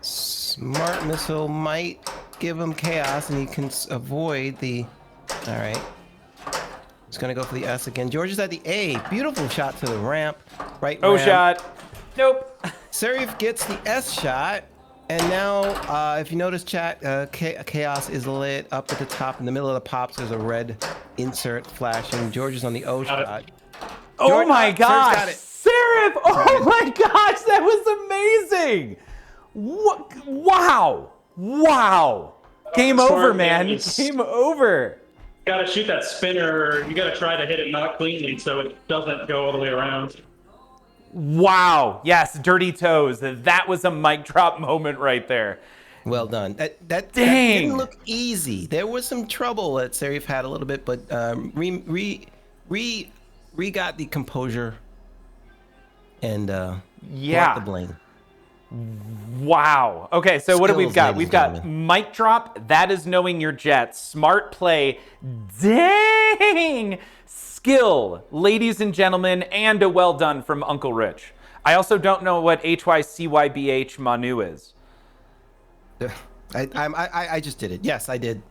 Smart missile might give him chaos, and he can avoid the. All right. He's gonna go for the S again. George is at the A. Beautiful shot to the ramp. Right. O ramp. shot. Nope. Seirif gets the S shot, and now, if you notice, chat, chaos is lit up at the top. In the middle of the pops, there's a red insert flashing. George is on the O shot. Oh George- my Seirif's got gosh. it. Seirif. Oh my gosh, that was amazing. Wow. Game over, Smart man. games. Game over. You gotta shoot that spinner. You gotta try to hit it not cleanly so it doesn't go all the way around. Wow. Yes, dirty toes. That was a mic drop moment right there. Well done. That Dang. didn't look easy. There was some trouble that Seirif had a little bit, but re got the composure and Yeah. brought the blame. Wow. Okay, so what do we've Skills, got? ladies We've and got gentlemen. mic drop. That is knowing your jet. Smart play. Dang. Skill, ladies and gentlemen, and a well done from Uncle Rich. I also don't know what HYCYBH Manu is. I just did it. Yes, I did.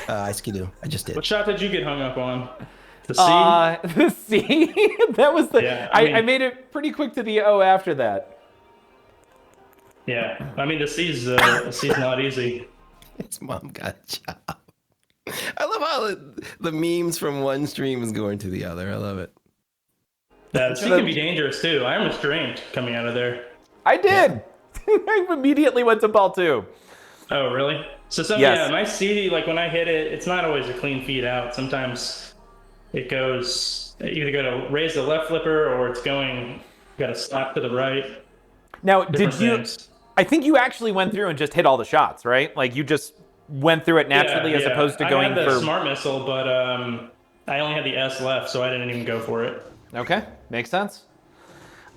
I skidoo. I just did. What shot did you get hung up on? The C? The C. That was the. Yeah, I made it pretty quick to the O after that. Yeah. I mean, the C's not easy. His mom got a job. I love how the memes from one stream is going to the other. I love it. The C can be dangerous too. I almost drained coming out of there. I did. I immediately went to ball 2. Oh, really? So Yes. my C, like when I hit it, it's not always a clean feed out. Sometimes it goes, either got to raise the left flipper or it's going, got to slap to the right. Now, Different did you? things. I think you actually went through and just hit all the shots, right? Like you just went through it naturally as opposed to going I had the for. smart missile, but I only had the S left, so I didn't even go for it. Okay, makes sense.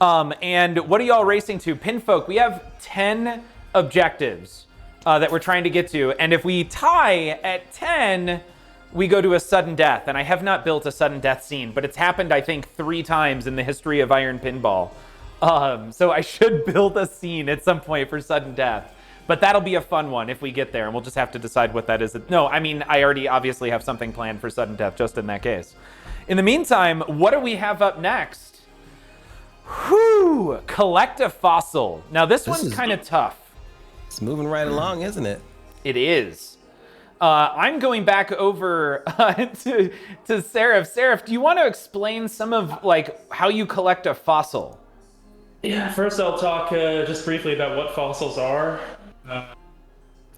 And what are y'all racing to? Pinfolk, we have 10 objectives that we're trying to get to. And if we tie at 10, we go to a sudden death. And I have not built a sudden death scene, but it's happened, I think, 3 times in the history of Iron Pinball. So I should build a scene at some point for sudden death. But that'll be a fun one if we get there, and we'll just have to decide what that is. No, I mean, I already obviously have something planned for sudden death just in that case. In the meantime, what do we have up next? Whew, collect a fossil. Now this one's is- kind of tough. It's moving right along, isn't it? It is. I'm going back over to Seirif. Seirif, do you want to explain some of like how you collect a fossil? Yeah, first I'll talk just briefly about what fossils are.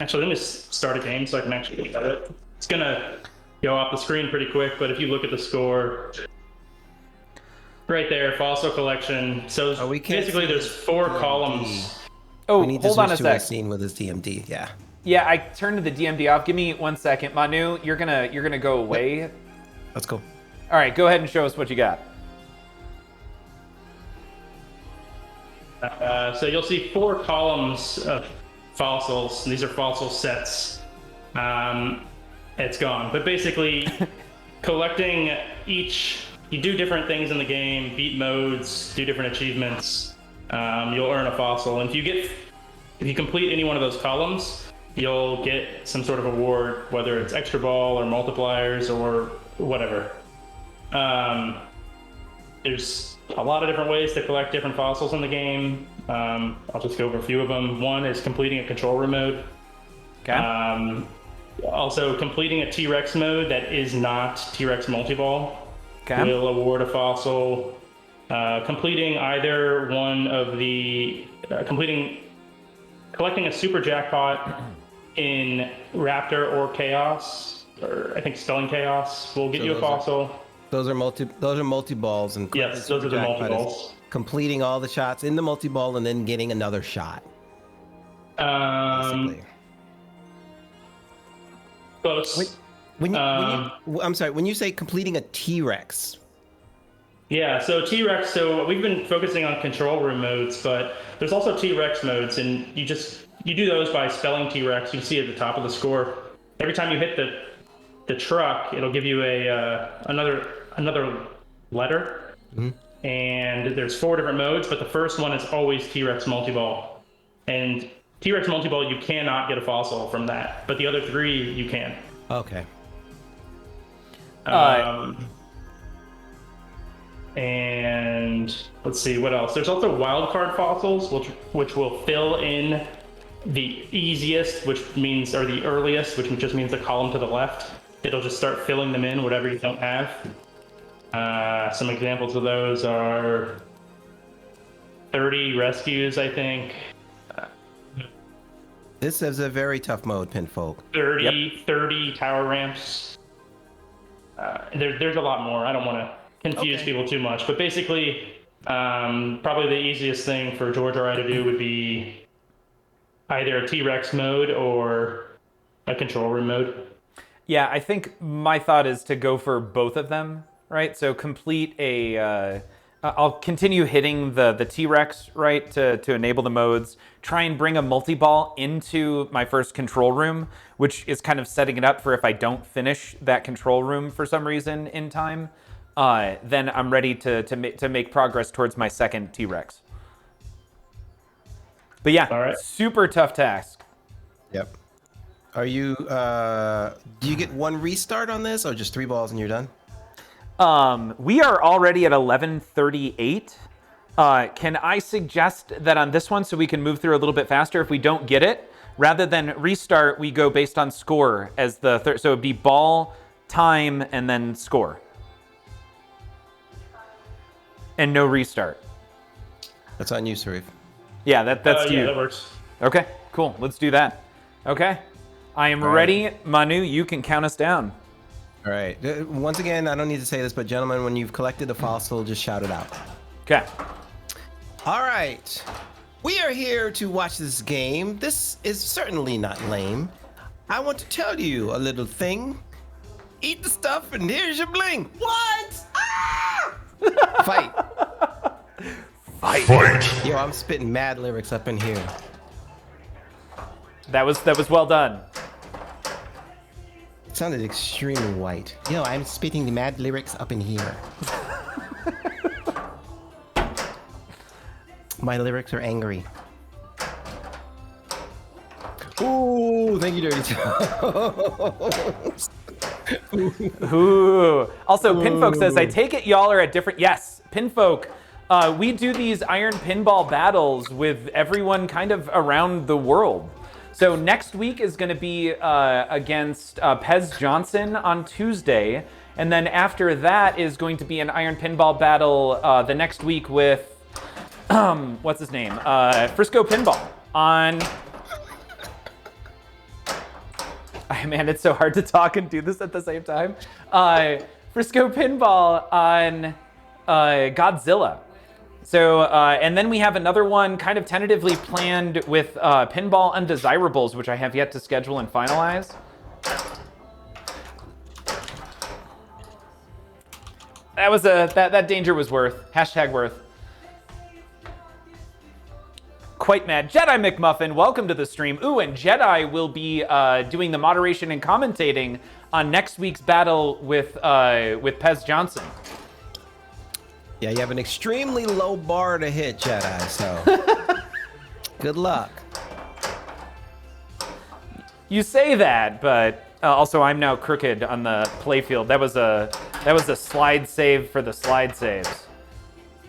Actually, let me start a game so I can actually look at it. It's gonna go off the screen pretty quick, but if you look at the score, Right there, fossil collection. So Oh, we can't basically, see there's the 4 DMD. columns. Oh, We need to hold on a switch to a sec. scene with his DMD. Yeah. Yeah, I turned the DMD off. Give me 1 second. Manu, you're gonna go away. Let's go. All right, go ahead and show us what you got. So you'll see 4 columns of fossils. These are fossil sets. It's gone. But basically, collecting each, you do different things in the game, beat modes, do different achievements. You'll earn a fossil, and if you complete any one of those columns, you'll get some sort of award, whether it's extra ball or multipliers or whatever. There's a lot of different ways to collect different fossils in the game. I'll just go over a few of them. One is completing a control room mode. Okay. Also, completing a T-Rex mode that is not T-Rex multi-ball will award a fossil. Completing either one of the... collecting a super jackpot in Raptor or Chaos, or I think Spelling Chaos, will get you a fossil. Those are multi balls, and Yes, those are the jackpot is multi-balls. completing all the shots in the multi ball and then getting another shot. Basically. Close. I'm sorry. When you say completing a T-Rex, Yeah, so T-Rex, so we've been focusing on control room modes, but there's also T-Rex modes, and you do those by spelling T-Rex. You can see at the top of the score. Every time you hit the truck, it'll give you another letter. Mm-hmm. And there's 4 different modes, but the first one is always T-Rex multi-ball. And T-Rex multi-ball, you cannot get a fossil from that, but the other 3 you can. okay. And let's see what else. There's also wildcard fossils, which will fill in the easiest, which means, or the earliest, which just means the column to the left. It'll just start filling them in, whatever you don't have. Some examples of those are 30 rescues, I think. This is a very tough mode, Pinfolk. 30 tower ramps. There's a lot more. I don't want to confuse people too much, but basically, probably the easiest thing for George or I to do would be either a T-Rex mode or a control room mode. Yeah, I think my thought is to go for both of them, right? So complete I'll continue hitting the T-Rex, right, to enable the modes. Try and bring a multi-ball into my first control room, which is kind of setting it up for if I don't finish that control room for some reason in time, then I'm ready to make progress towards my second T-Rex. But yeah, super tough task. Yep. Are you, do you get 1 restart on this, or just 3 balls and you're done? We are already at 11:38. Can I suggest that on this one, so we can move through a little bit faster, if we don't get it, rather than restart, we go based on score as the third, so it'd be ball, time, and then score. And no restart. That's on you, Seirif. Yeah, that's you. Yeah, that works. Okay, cool. Let's do that. Okay. I am ready. Manu, you can count us down. All right. Once again, I don't need to say this, but gentlemen, when you've collected a fossil, just shout it out. Okay. All right. We are here to watch this game. This is certainly not lame. I want to tell you a little thing. Eat the stuff and here's your bling. What? Ah! Fight. Fight. Yo, I'm spitting mad lyrics up in here. That was well done. It sounded extremely white. Yo, I'm spitting the mad lyrics up in here. My lyrics are angry. Ooh, thank you, Dirty Toes. Ooh. Also, Pinfolk says, I take it y'all are at different... Yes, Pinfolk. We do these Iron Pinball battles with everyone kind of around the world. So next week is going to be against Pez Johnson on Tuesday. And then after that is going to be an Iron Pinball battle the next week with... what's his name? Frisco Pinball on... Man, it's so hard to talk and do this at the same time. Frisco Pinball on Godzilla. So, and then we have another one kind of tentatively planned with Pinball Undesirables, which I have yet to schedule and finalize. That was that danger was worth. Hashtag worth. Quite mad. Jedi McMuffin, welcome to the stream. Ooh, and Jedi will be doing the moderation and commentating on next week's battle with Pez Johnson. Yeah, you have an extremely low bar to hit, Jedi, so good luck. You say that, but also I'm now crooked on the playfield. That was a slide save for the slide saves.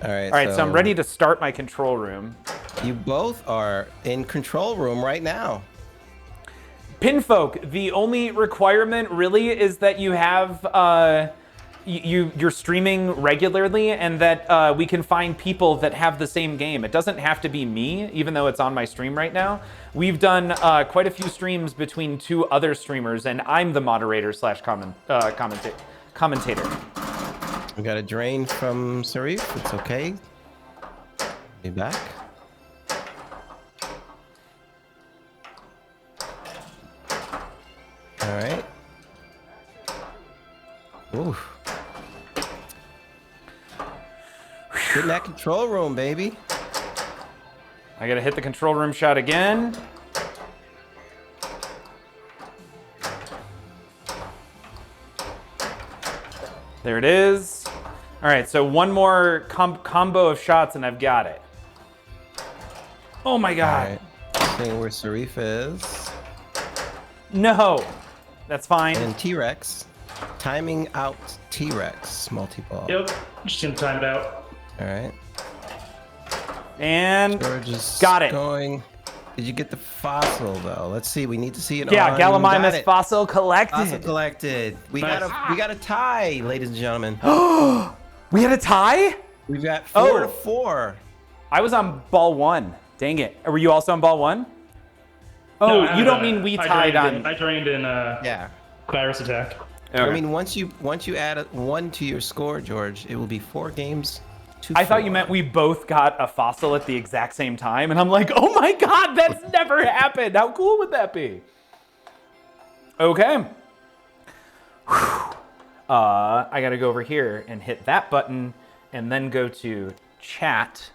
All right, so I'm ready to start my control room. You both are in control room right now. Pinfolk, the only requirement really is that you have you're streaming regularly and that we can find people that have the same game. It doesn't have to be me, even though it's on my stream right now. We've done quite a few streams between two other streamers, and I'm the moderator slash commentator. We got a drain from Seirif. It's okay. Be back. All right. Ooh. Get in that control room, baby. I gotta hit the control room shot again. There it is. All right, so one more combo of shots and I've got it. Oh my God. All right. Seeing where Seirif is. No, that's fine. And T-Rex. Timing out T-Rex multi-ball. Yep, just gonna time it out. All right. And George is got it. Going. Did you get the fossil though? Let's see. We need to see it. Yeah, Gallimimus fossil collected. Fossil collected. We got a tie, ladies and gentlemen. We had a tie? We've got 4 to 4. I was on ball 1. Dang it. Were you also on ball 1? Oh, No, you don't mean we tied on. I drained in Yeah. virus attack. Okay. I mean, once you add 1 to your score, George, it will be 4 games. I thought you meant we both got a fossil at the exact same time, and I'm like, oh my God, that's never happened. How cool would that be? Okay. I gotta go over here and hit that button, and then go to chat,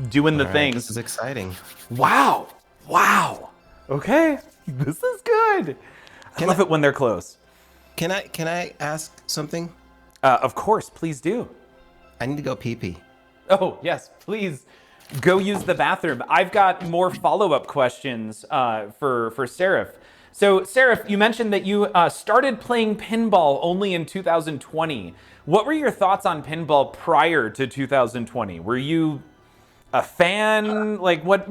doing the things. This is exciting. Wow. Okay, this is good. I love it when they're close. Can I ask something? Of course, please do. I need to go pee-pee. Oh, yes, please go use the bathroom. I've got more follow-up questions for Seirif. So, Seirif, you mentioned that you started playing pinball only in 2020. What were your thoughts on pinball prior to 2020? Were you a fan? Like, what,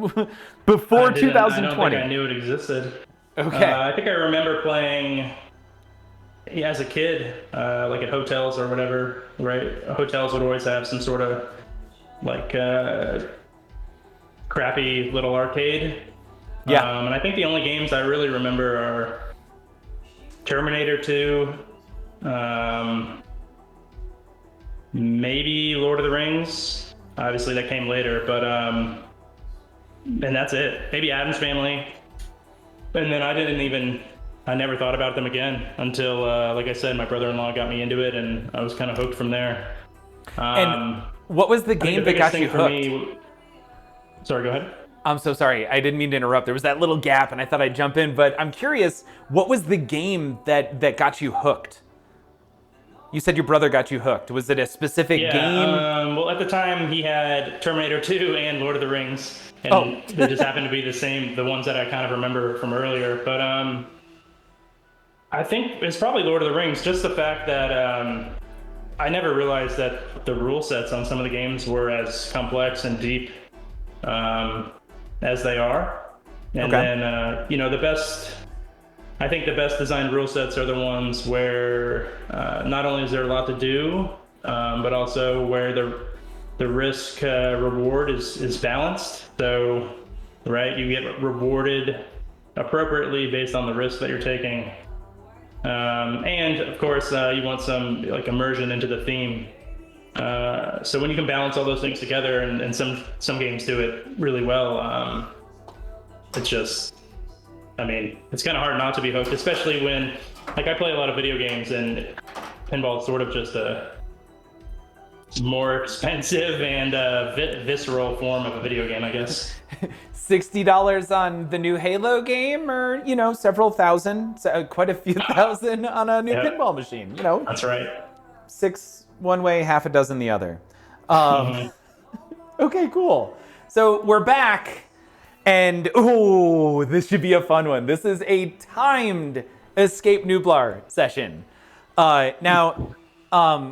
before 2020? I don't think I knew it existed. Okay. I think I remember playing as a kid, like at hotels or whatever, right? Hotels would always have some sort of like crappy little arcade. Yeah. And I think the only games I really remember are Terminator 2, maybe Lord of the Rings. Obviously that came later, but and that's it. Maybe Addams Family. And then I never thought about them again until, like I said, my brother-in-law got me into it, and I was kind of hooked from there. And what was the game that got you hooked? Sorry, go ahead. I'm so sorry. I didn't mean to interrupt. There was that little gap, and I thought I'd jump in, but I'm curious, what was the game that got you hooked? You said your brother got you hooked. Was it a specific game? Well, at the time, he had Terminator 2 and Lord of the Rings, and they just happened to be the ones that I kind of remember from earlier. But I think it's probably Lord of the Rings, just the fact that I never realized that the rule sets on some of the games were as complex and deep as they are. And then, I think the best designed rule sets are the ones where not only is there a lot to do, but also where the risk reward is balanced. So, right, you get rewarded appropriately based on the risk that you're taking. And of course, you want some like immersion into the theme. So when you can balance all those things together, and some games do it really well, it's just, I mean, it's kind of hard not to be hooked, especially when, like, I play a lot of video games, and pinball is sort of just a more expensive and visceral form of a video game, I guess. $60 on the new Halo game, or, you know, several thousand, quite a few thousand on a new pinball machine, you know. That's right. 6 one way, half a dozen the other. Okay, cool. So we're back, and oh, this should be a fun one. This is a timed Escape Nublar session. Now,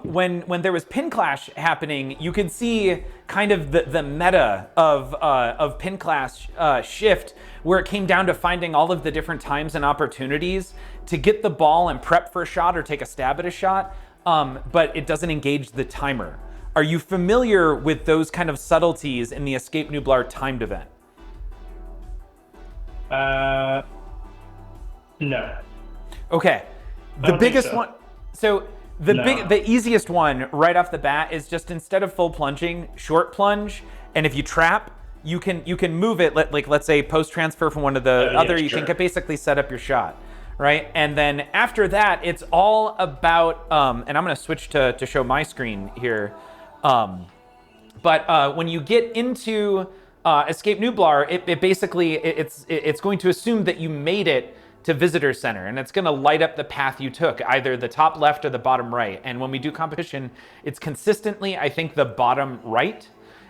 when there was Pin Clash happening, you could see kind of the meta of Pin Clash shift, where it came down to finding all of the different times and opportunities to get the ball and prep for a shot or take a stab at a shot, but it doesn't engage the timer. Are you familiar with those kind of subtleties in the Escape Nublar timed event? No. Okay. The biggest one. So the easiest one right off the bat is just, instead of full plunging, short plunge, and if you trap, you can move it. Like, let's say post transfer from one to the other. You can basically set up your shot, right? And then after that, it's all about. And I'm going to switch to show my screen here. But when you get into Escape Nublar, it basically it's going to assume that you made it to Visitor Center, and it's going to light up the path you took, either the top left or the bottom right. And when we do competition, it's consistently, I think, the bottom right,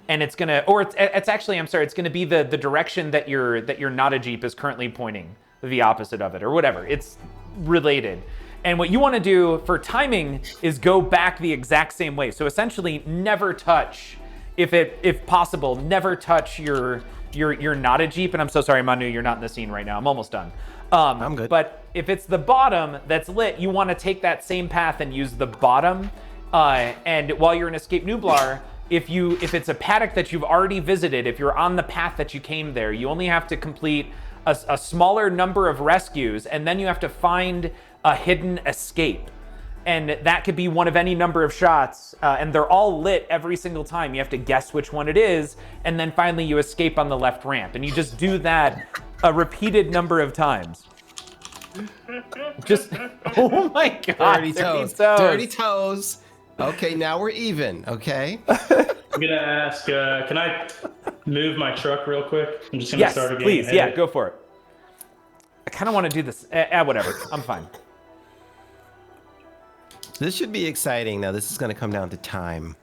and it's gonna, or it's actually, I'm sorry, it's going to be the direction that your Nada Jeep is currently pointing, the opposite of it, or whatever. It's related. And what you want to do for timing is go back the exact same way. So essentially, never touch, if possible, never touch your Nada Jeep. And I'm so sorry, Manu, you're not in the scene right now. I'm almost done. I'm good. But if it's the bottom that's lit, you want to take that same path and use the bottom. And while you're in Escape Nublar, if it's a paddock that you've already visited, if you're on the path that you came there, you only have to complete a smaller number of rescues, and then you have to find a hidden escape. And that could be one of any number of shots, and they're all lit every single time. You have to guess which one it is, and then finally you escape on the left ramp. And you just do that a repeated number of times. Just, oh my God, Dirty toes. Dirty toes. Okay, now we're even, okay? I'm gonna ask, can I move my truck real quick? I'm just gonna start a game. Please, yeah, go for it. I kind of want to do this, whatever, I'm fine. This should be exciting. Now, this is going to come down to time.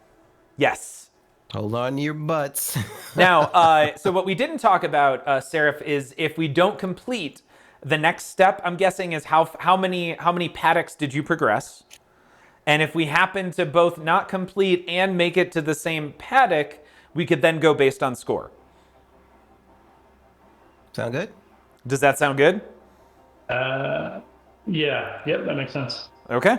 Yes. Hold on to your butts. Now, so what we didn't talk about, Seirif, is if we don't complete the next step, I'm guessing, is how many paddocks did you progress? And if we happen to both not complete and make it to the same paddock, we could then go based on score. Sound good? Does that sound good? Yeah. Yep, that makes sense. Okay.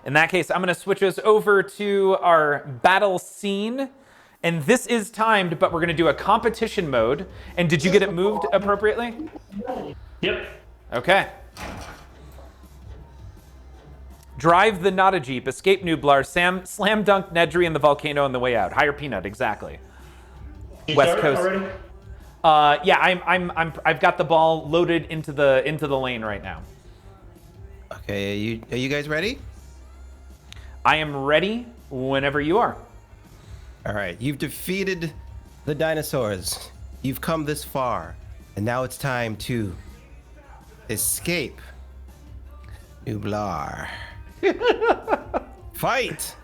In that case, I'm going to switch us over to our battle scene. And this is timed, but we're going to do a competition mode. And did you get it moved appropriately? Yep. Okay. Drive the Nada Jeep, escape Nublar, slam dunk Nedry in the volcano on the way out. Higher Peanut, exactly. West Coast. Already? Yeah, I've got the ball loaded into the lane right now. Okay, are you guys ready? I am ready whenever you are. All right, you've defeated the dinosaurs. You've come this far, and now it's time to escape Nublar. Fight!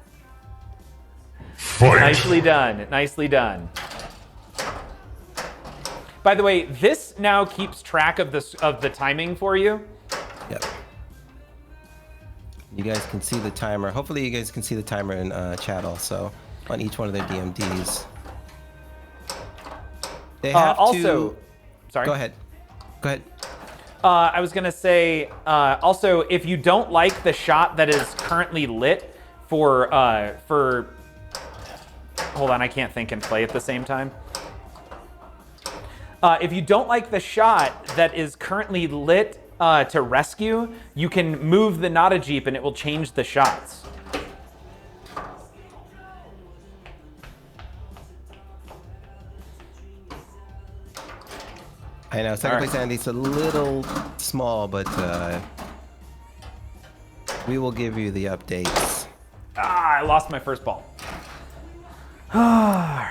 Fight. Nicely done. Nicely done. By the way, this now keeps track of the timing for you. Yep. You guys can see the timer. Hopefully you guys can see the timer in chat also on each one of their DMDs. They have also, to... sorry. Go ahead. Go ahead. I was gonna say, also, if you don't like the shot that is currently lit for, hold on, I can't think and play at the same time. If you don't like the shot that is currently lit to rescue, you can move the Nada Jeep and it will change the shots. I know, second place Andy's a little small, but we will give you the updates. Ah, I lost my first ball. The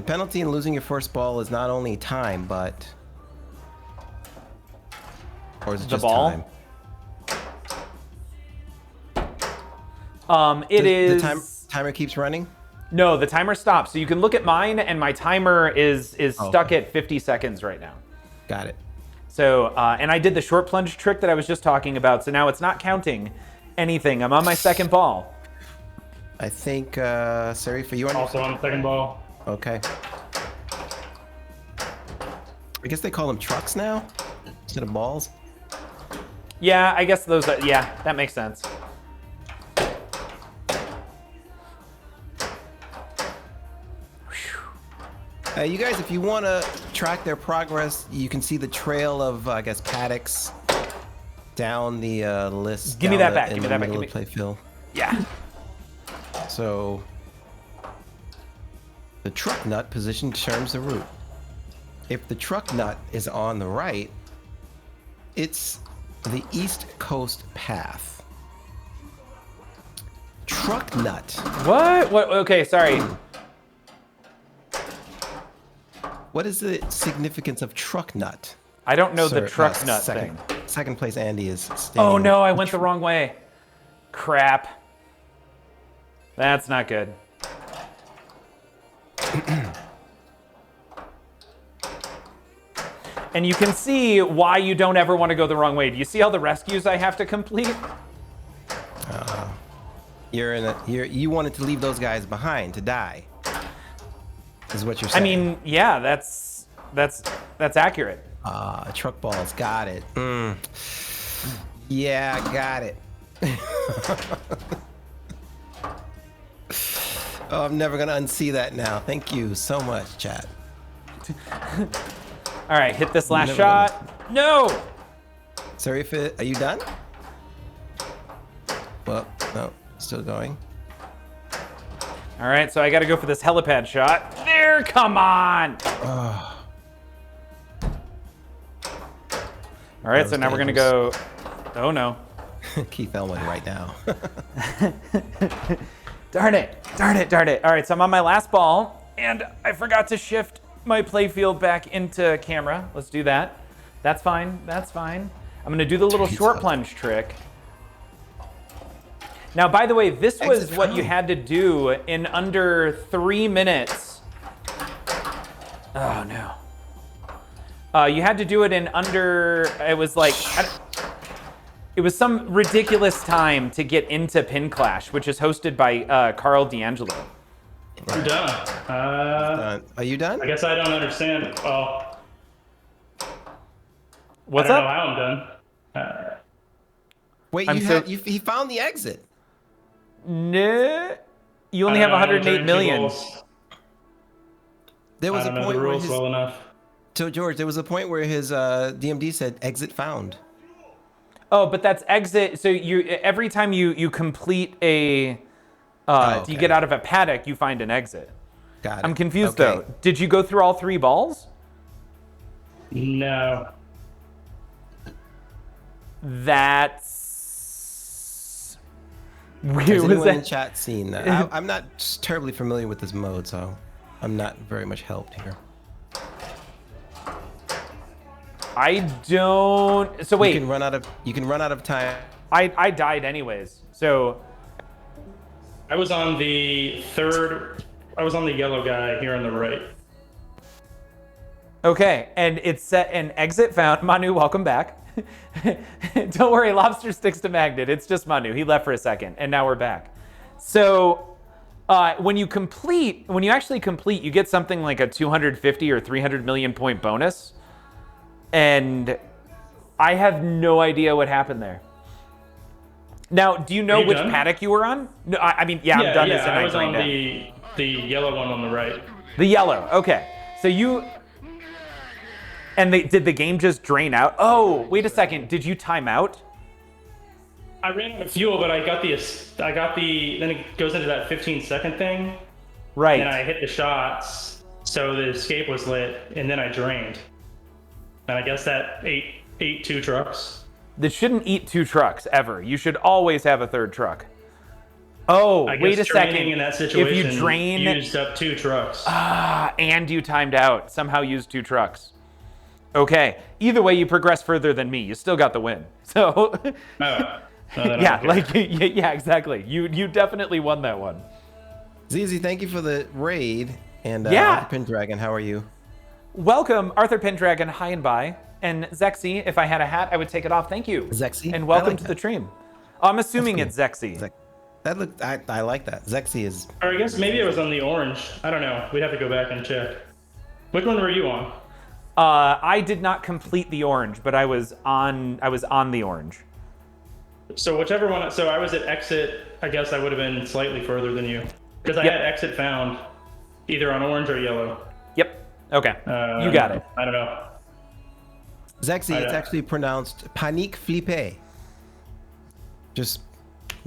penalty in losing your first ball is not only time, but... Or is it The just ball? time? It is... The timer keeps running? No, the timer stops. So you can look at mine, and my timer is stuck at 50 seconds right now. Got it. So, and I did the short plunge trick that I was just talking about, so now it's not counting anything. I'm on my second ball. I think, Seirif, are you on Also on the second ball. Okay. I guess they call them trucks now instead of balls. Yeah, I guess those. Yeah, that makes sense. You guys, if you want to track their progress, you can see the trail of, I guess, paddocks down the list. Give me that back. In Give me the that back. middle Give of me... play field. Yeah. So, the truck nut position determines the route. If the truck nut is on the right, it's the East Coast path. Truck nut. What? What? Okay, sorry. What is the significance of truck nut? I don't know Sir, the truck nut thing. Second place Andy is standing. Oh no, I went the wrong way. Crap. That's not good. And you can see why you don't ever want to go the wrong way. Do you see all the rescues I have to complete? You wanted to leave those guys behind to die. Is what you're I saying. mean, yeah, that's accurate. Truck balls, got it. Yeah, got it. Oh, I'm never gonna unsee that now. Thank you so much, chat. All right, hit this last Never shot. No! Seirif, are you done? Well, no, still going. All right, so I got to go for this helipad shot. There, come on! Oh, All right, That so was now we're gonna go. Oh no! Keith Elwin right now. Darn it! Darn it! Darn it! All right, so I'm on my last ball, and I forgot to shift my playfield back into camera. Let's do that. That's fine. That's fine. I'm gonna do the little short plunge trick. Now, by the way, this was Exit what you found. had to do in under 3 minutes. Oh no. You had to do it in under. It was like. It was some ridiculous time to get into Pin Clash, which is hosted by Carl D'Angelo. I'm done. Are you done? I guess I don't understand. Well, What's I don't up? know how I'm done. Wait, he found the exit. No, you only have I don't know 108 million. rules. There was I a don't know point the where rules well enough. So George, there was a point where his DMD said exit found. Oh, but that's exit. So you every time you complete a, okay. you get out of a paddock, you find an exit. Got it. I'm confused Okay. though. Did you go through all 3 balls? No. That's weird. Has Was anyone in that- chat seen that? I'm not terribly familiar with this mode, so I'm not very much helped here. I don't. So wait, You can run out of time. I died anyways. So I was on the yellow guy here on the right. okay, and it's set an exit found. Manu, welcome back. Don't worry, lobster sticks to magnet. It's just Manu. He left for a second, and now we're back. So when you actually complete, you get something like a 250 or 300 million point bonus. And I have no idea what happened there. Now, do you know you which done? paddock you were on? No, I mean, yeah, I'm done. Yeah, as in I was on greened out. the yellow one on the right. The yellow. Okay, so you. And did the game just drain out? Oh, wait a second. Did you time out? I ran out of fuel, but I got the. Then it goes into that 15-second thing, Right. and I hit the shots, so the escape was lit, and then I drained. And I guess that ate 2 trucks. That shouldn't eat 2 trucks ever. You should always have a third truck. Oh, I guess wait a second. draining in that situation if you drain used up 2 trucks. and you timed out, somehow used 2 trucks. Okay. Either way, you progress further than me. You still got the win. So, yeah, exactly. You definitely won that one. ZZ, thank you for the raid. And Yeah. Pendragon, how are you? Welcome, Arthur Pendragon, hi and bye. And Zexy, if I had a hat, I would take it off. Thank you. Zexy? And I welcome like to that. the stream. I'm assuming cool. it's Zexy. That looked. I like that. Zexy is. Or I guess maybe it was on the orange. I don't know. We'd have to go back and check. Which one were you on? I did not complete the orange, but I was on the orange. So whichever one. So I was at exit. I guess I would have been slightly further than you because I had exit found either on orange or yellow. Yep. Okay. You got it. I don't know. Zexy, it's actually pronounced panique flippe. Just.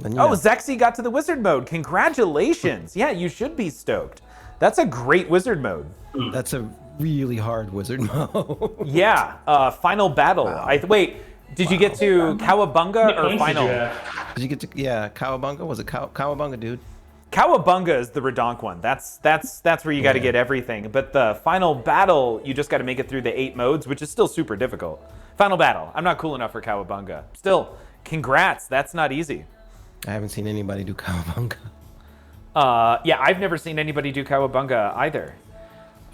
Oh, Zexy got to the wizard mode. Congratulations. Yeah, you should be stoked. That's a great wizard mode. That's a really hard wizard mode. Yeah. Final battle. Wow. Wait, did you get to Cowabunga or final? Did you get to Cowabunga? Was it Cowabunga, dude? Cowabunga is the redonk one. That's where you got to get everything. But the final battle, you just got to make it through the 8 modes, which is still super difficult. Final battle. I'm not cool enough for Cowabunga. Still, congrats. That's not easy. I haven't seen anybody do Cowabunga. Yeah, I've never seen anybody do Cowabunga either.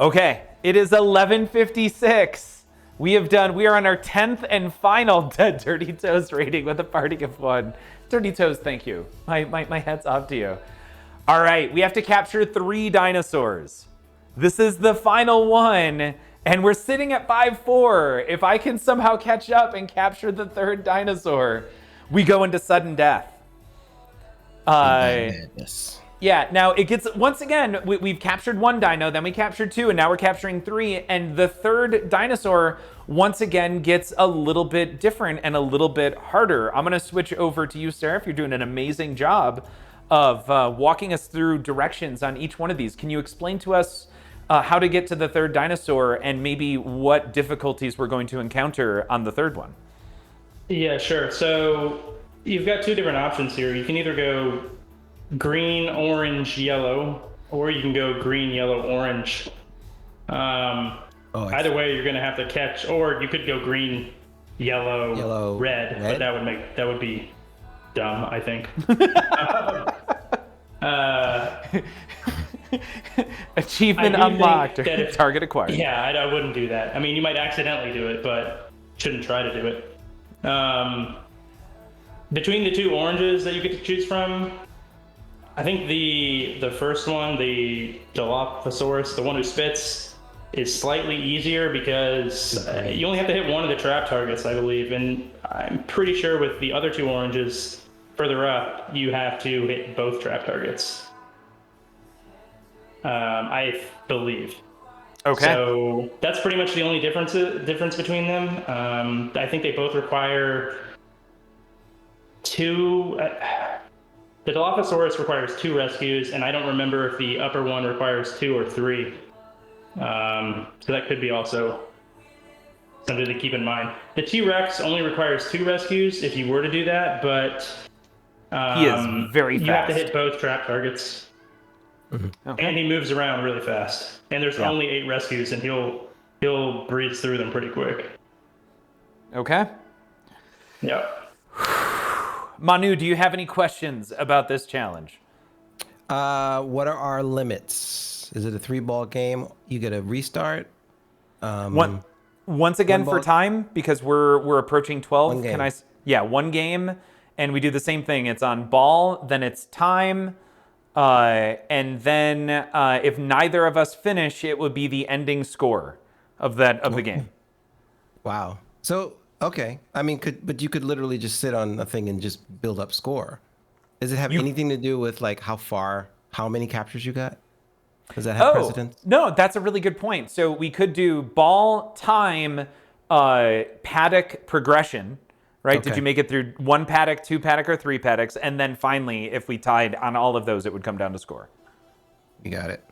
Okay, it is 11:56. We are on our 10th and final Dirty Toes rating with a party of 1. Dirty Toes, thank you. My hat's off to you. All right, we have to capture 3 dinosaurs. This is the final one, and we're sitting at 5-4. If I can somehow catch up and capture the 3rd dinosaur, we go into sudden death. Madness. Yeah, now it gets, once again, we've captured 1 dino, then we captured 2, and now we're capturing 3, and the 3rd dinosaur, once again, gets a little bit different and a little bit harder. I'm going to switch over to you, Seirif. You're doing an amazing job of walking us through directions on each one of these. Can you explain to us how to get to the 3rd dinosaur and maybe what difficulties we're going to encounter on the 3rd one? Yeah, sure. So you've got 2 different options here. You can either go green, orange, yellow, or you can go green, yellow, orange. Either way, you're going to have to catch, or you could go green, yellow, red, but that would be dumb, I think. Achievement unlocked. Target acquired. Yeah, I wouldn't do that. I mean, you might accidentally do it, but shouldn't try to do it. Between the 2 oranges that you get to choose from, I think the first one, the Dilophosaurus, the one who spits, is slightly easier because you only have to hit one of the trap targets, I believe, and I'm pretty sure with the other 2 oranges further up, you have to hit both trap targets. I believe. Okay. So that's pretty much the only difference between them. I think they both require 2. The Dilophosaurus requires 2 rescues, and I don't remember if the upper one requires 2 or 3. So that could be also something to keep in mind. The T-Rex only requires 2 rescues if you were to do that, but he is very fast. You have to hit both trap targets. Mm-hmm. Okay. And he moves around really fast. And there's only 8 rescues, and he'll breeze through them pretty quick. Okay. Yeah. Manu, do you have any questions about this challenge? What are our limits? Is it a 3-ball game? You get a restart? Once again for time, because we're approaching 12. 1 game. Can I? Yeah, 1 game, and we do the same thing. It's on ball, then it's time, and then if neither of us finish, it would be the ending score of the game. Wow. So okay. I mean, but you could literally just sit on a thing and just build up score. Does it have anything to do with like how many captures you got? Does that have precedence? No, that's a really good point. So we could do ball, time, paddock progression, right? Okay. Did you make it through 1 paddock, 2 paddock, or 3 paddocks? And then finally, if we tied on all of those, it would come down to score. You got it.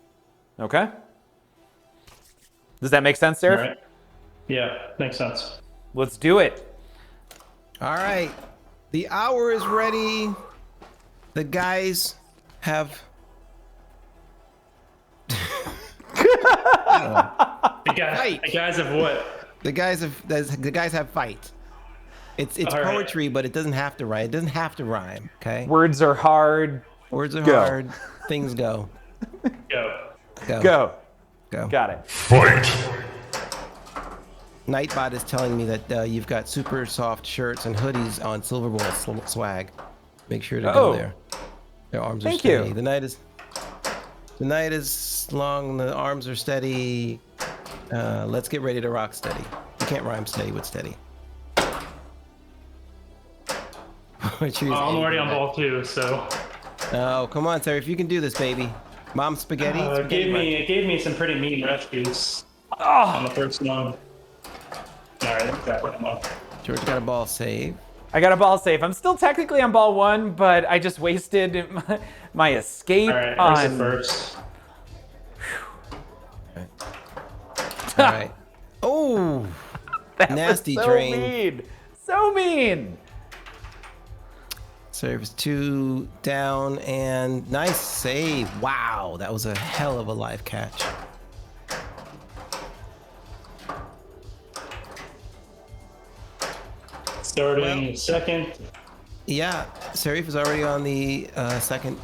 Okay. Does that make sense, Seirif? Right. Yeah, makes sense. Let's do it. All right. The hour is ready. The guys have. The guys of what? The guys have fight. It's All right. poetry, but it doesn't have to rhyme. It doesn't have to rhyme. Okay. Words are hard. Words are Go. hard. Things go. Go. Go. Go. Got it. Fight! Nightbot is telling me that you've got super soft shirts and hoodies on Silver Bowl swag. Make sure to go Oh. there. Their arms Thank are steady. you. The night is long. The arms are steady. Let's get ready to rock steady. You can't rhyme steady with steady. I'm already on ball 2, so. Oh, come on, sir. If you can do this, baby. Mom spaghetti. It gave me some pretty mean rescues on the first one. All right, that's that one. George got a ball save. I got a ball safe. I'm still technically on ball 1, but I just wasted my escape All right, on. where's the first? All right. Oh, That nasty was so drain. mean. So mean. Service 2 down and nice save. Wow, that was a hell of a live catch. Starting second. Yeah, Seirif is already on the second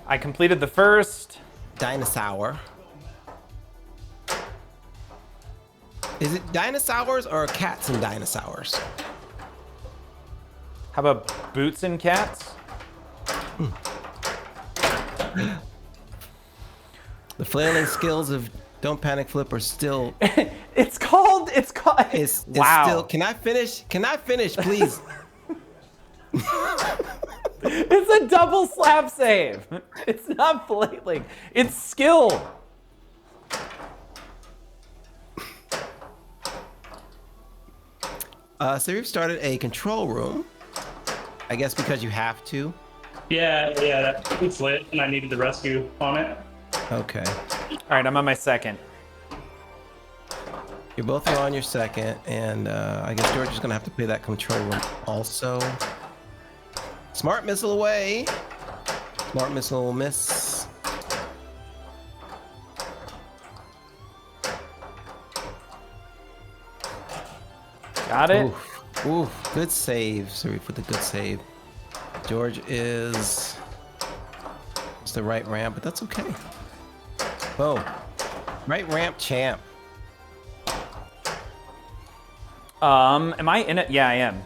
I completed the first. dinosaur. Is it dinosaurs or cats and dinosaurs? How about boots and cats? The flailing skills of Don't Panic Flip are still. It's called. It's wow. still. Can I finish? Can I finish, please? It's a double slap save. It's not flailing. It's skill. Seirif started a control room. I guess because you have to. Yeah, it's lit, and I needed the rescue on it. Okay. All right, I'm on my second. You both are on your second, and I guess George is gonna have to play that control room also. Smart missile away. Smart missile will miss. Got it. Oof. Oof. Good save, Seirif with a good save. George is. It's the right ramp, but that's okay. Oh, right ramp champ. Am I in it? Yeah, I am.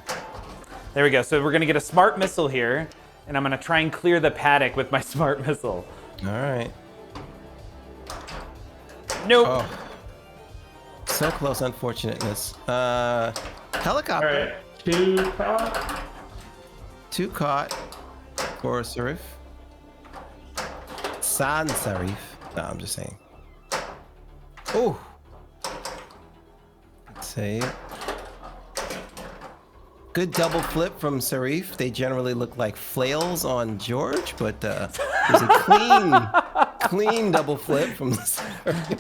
There we go. So we're gonna get a smart missile here, and I'm gonna try and clear the paddock with my smart missile. All right. Nope. Oh. So close, unfortunateness. Helicopter. All right, 2 caught. 2 caught for Seirif. Sans Seirif. No, I'm just saying. Oh. Save. Good double flip from Seirif. They generally look like flails on George, but there's a clean double flip from Seirif.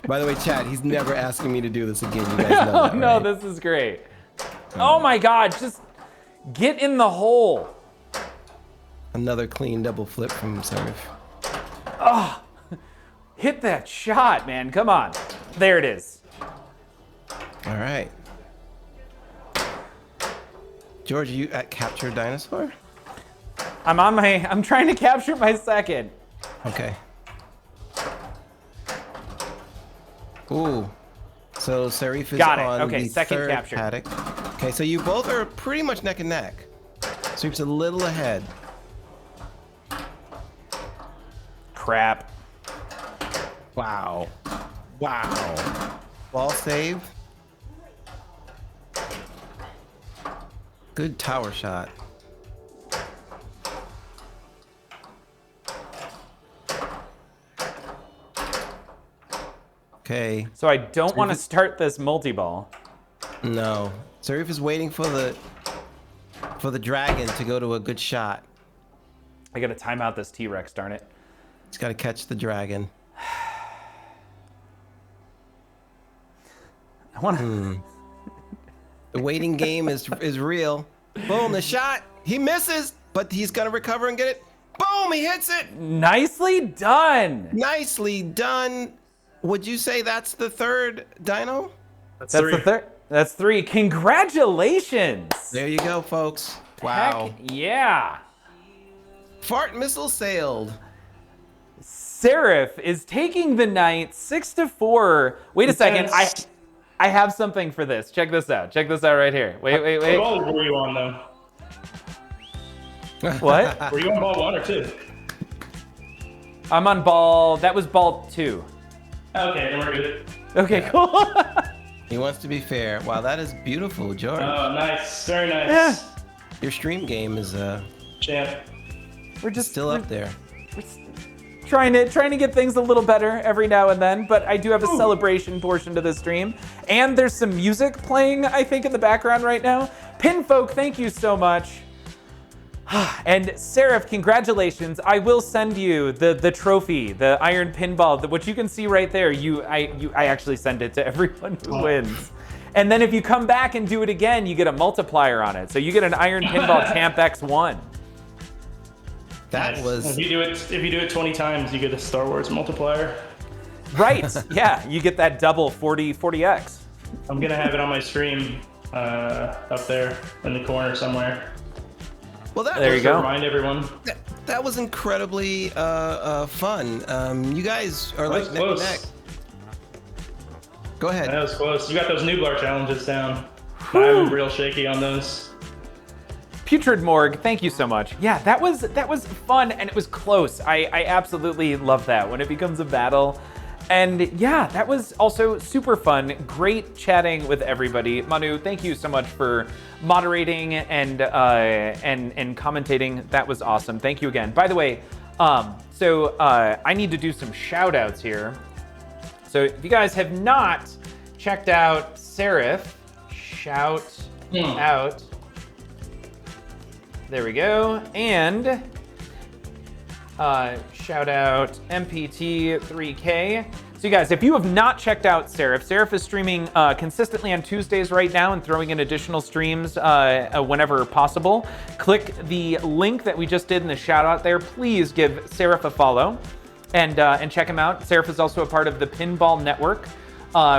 By the way, chat, he's never asking me to do this again. You guys know that, right? No, this is great. Oh my God, just get in the hole. Another clean double flip from Seirif. Oh, hit that shot, man. Come on. There it is. All right. George, you at Capture Dinosaur? I'm trying to capture my second. Okay. Ooh. So Seirif is Got it. on Okay, the second third capture. paddock. Okay, so you both are pretty much neck and neck. Seirif's a little ahead. Crap. Wow. Wow. Ball save. Good tower shot. Okay. So I don't want to start this multi-ball. No. Seirif is waiting for the dragon to go to a good shot. I gotta time out this T-Rex, darn it. He's got to catch the dragon. The waiting game is real. Boom, the shot. He misses, but he's going to recover and get it. Boom, he hits it. Nicely done. Nicely done. Would you say that's the third dino? That's That's three. the third. That's 3. Congratulations. There you go, folks. Wow. Heck yeah. Fart missile sailed. Seirif is taking the night 6-4. Wait a second. I have something for this. Check this out. Check this out right here. Wait. What ball were you on, though? What? Were you on ball 1 or 2? I'm on ball. That was ball 2. Okay, then we're good. Okay, cool. He wants to be fair. Wow, that is beautiful, George. Oh, nice. Very nice. Yeah. Your stream game is Champ. We're just still up there. trying to get things a little better every now and then, but I do have a celebration portion to the stream. And there's some music playing, I think, in the background right now. Pinfolk, thank you so much. And Seirif, congratulations. I will send you the trophy, the Iron Pinball, what you can see right there. I actually send it to everyone who wins. And then if you come back and do it again, you get a multiplier on it. So you get an Iron Pinball Champ X1. That Nice. was If you do it 20 times, you get a Star Wars multiplier. Right, yeah, you get that double 40x. I'm gonna have it on my stream up there in the corner somewhere. well. That There was you go. Remind everyone. That was incredibly fun. You guys are like was neck and close. neck. Go ahead. That was close. You got those Nublar challenges down. I'm real shaky on those. Putrid Morgue, thank you so much. Yeah, that was fun and it was close. I absolutely love that when it becomes a battle. And yeah, that was also super fun. Great chatting with everybody. Manu, thank you so much for moderating and commentating. That was awesome. Thank you again. By the way, I need to do some shout outs here. So if you guys have not checked out Seirif, shout out. There we go. And shout out MPT3K. So you guys, if you have not checked out Seirif is streaming consistently on Tuesdays right now and throwing in additional streams whenever possible. Click the link that we just did in the shout out there. Please give Seirif a follow and check him out. Seirif is also a part of the Pinball Network,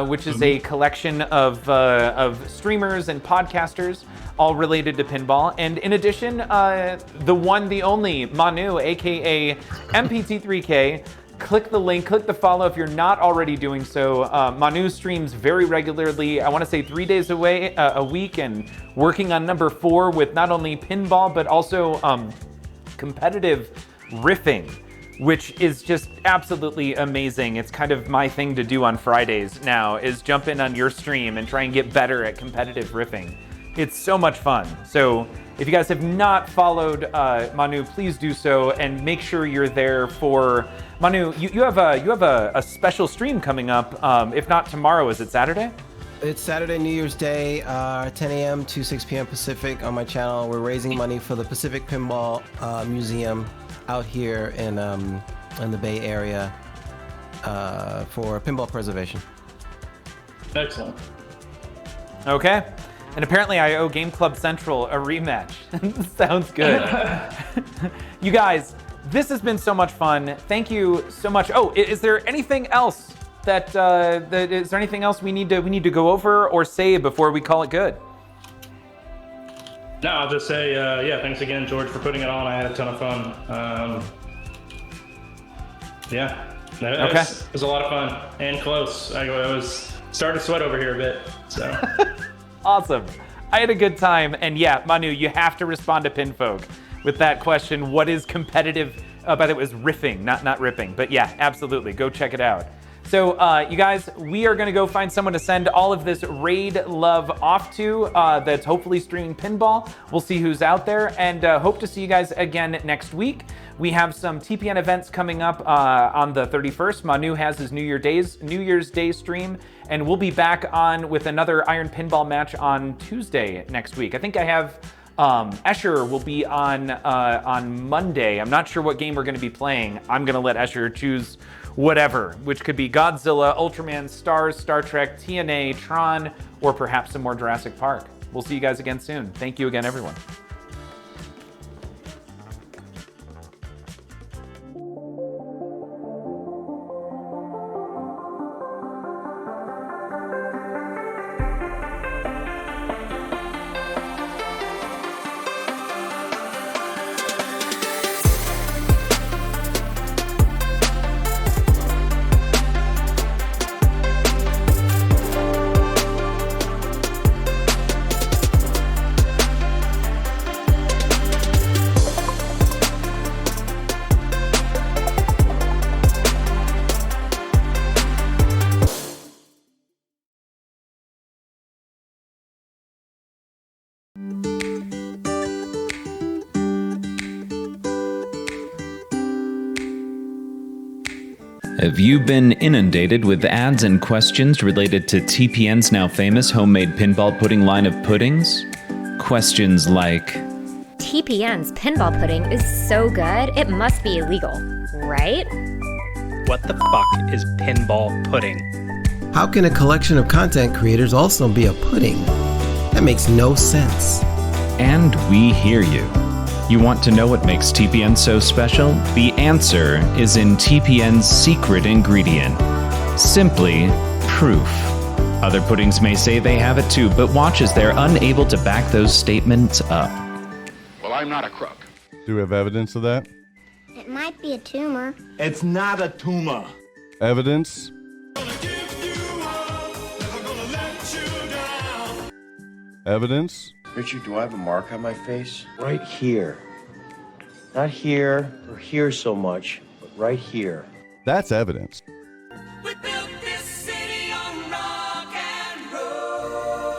which is a collection of streamers and podcasters all related to pinball. And in addition, the one, the only Manu, aka MPT3K, click the link, click the follow if you're not already doing so. Manu streams very regularly, I want to say 3 days a week, and working on number 4 with not only pinball, but also competitive riffing, which is just absolutely amazing. It's kind of my thing to do on Fridays now, is jump in on your stream and try and get better at competitive riffing. It's so much fun. So if you guys have not followed Manu, please do so, and make sure you're there for Manu. You have a special stream coming up. If not tomorrow, is it Saturday? It's Saturday, New Year's Day, 10 a.m. to 6 p.m. Pacific on my channel. We're raising money for the Pacific Pinball Museum out here in the Bay Area for pinball preservation. Excellent. Okay. And apparently I owe Game Club Central a rematch. Sounds good. You guys, this has been so much fun. Thank you so much. Oh, is there anything else is there anything else we need to go over or say before we call it good? No, I'll just say, yeah, thanks again, George, for putting it on. I had a ton of fun. Yeah, it was a lot of fun and close. I was starting to sweat over here a bit, so. Awesome. I had a good time. And yeah, Manu, you have to respond to Pinfolk with that question. What is competitive? By the way, it was riffing, not ripping. But yeah, absolutely. Go check it out. So you guys, we are going to go find someone to send all of this raid love off to that's hopefully streaming pinball. We'll see who's out there, and hope to see you guys again next week. We have some TPN events coming up on the 31st. Manu has his New Year's Day stream, and we'll be back on with another Iron Pinball match on Tuesday next week. I think I have Escher will be on Monday. I'm not sure what game we're going to be playing. I'm going to let Escher choose whatever, which could be Godzilla, Ultraman, Stars, Star Trek, TNA, Tron, or perhaps some more Jurassic Park. We'll see you guys again soon. Thank you again, everyone. Have you been inundated with ads and questions related to TPN's now famous homemade pinball pudding line of puddings? Questions like, TPN's pinball pudding is so good, it must be illegal, right? What the fuck is pinball pudding? How can a collection of content creators also be a pudding? That makes no sense. and we hear you. You want to know what makes TPN so special? The answer is in TPN's secret ingredient. Simply proof. Other puddings may say they have it too, but watch as they're unable to back those statements up. Well, I'm not a crook. Do we have evidence of that? It might be a tumor. It's not a tumor. Evidence? Evidence? Richard, do I have a mark on my face? Right here. Not here or here so much, but right here. That's evidence. We built this city on rock and roll.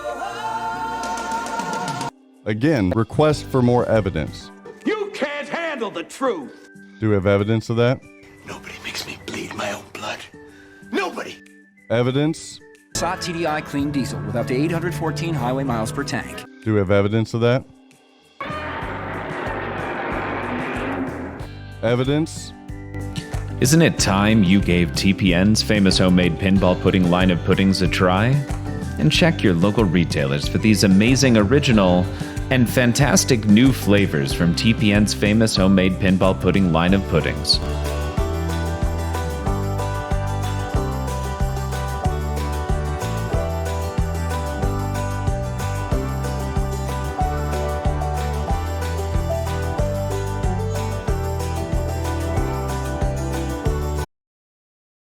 Again, request for more evidence. You can't handle the truth. Do we have evidence of that? Nobody makes me bleed my own blood. Nobody. Evidence? Saw TDI clean diesel with up to 814 highway miles per tank. Do we have evidence of that? Evidence? Isn't it time you gave TPN's famous homemade pinball pudding line of puddings a try? And check your local retailers for these amazing original and fantastic new flavors from TPN's famous homemade pinball pudding line of puddings.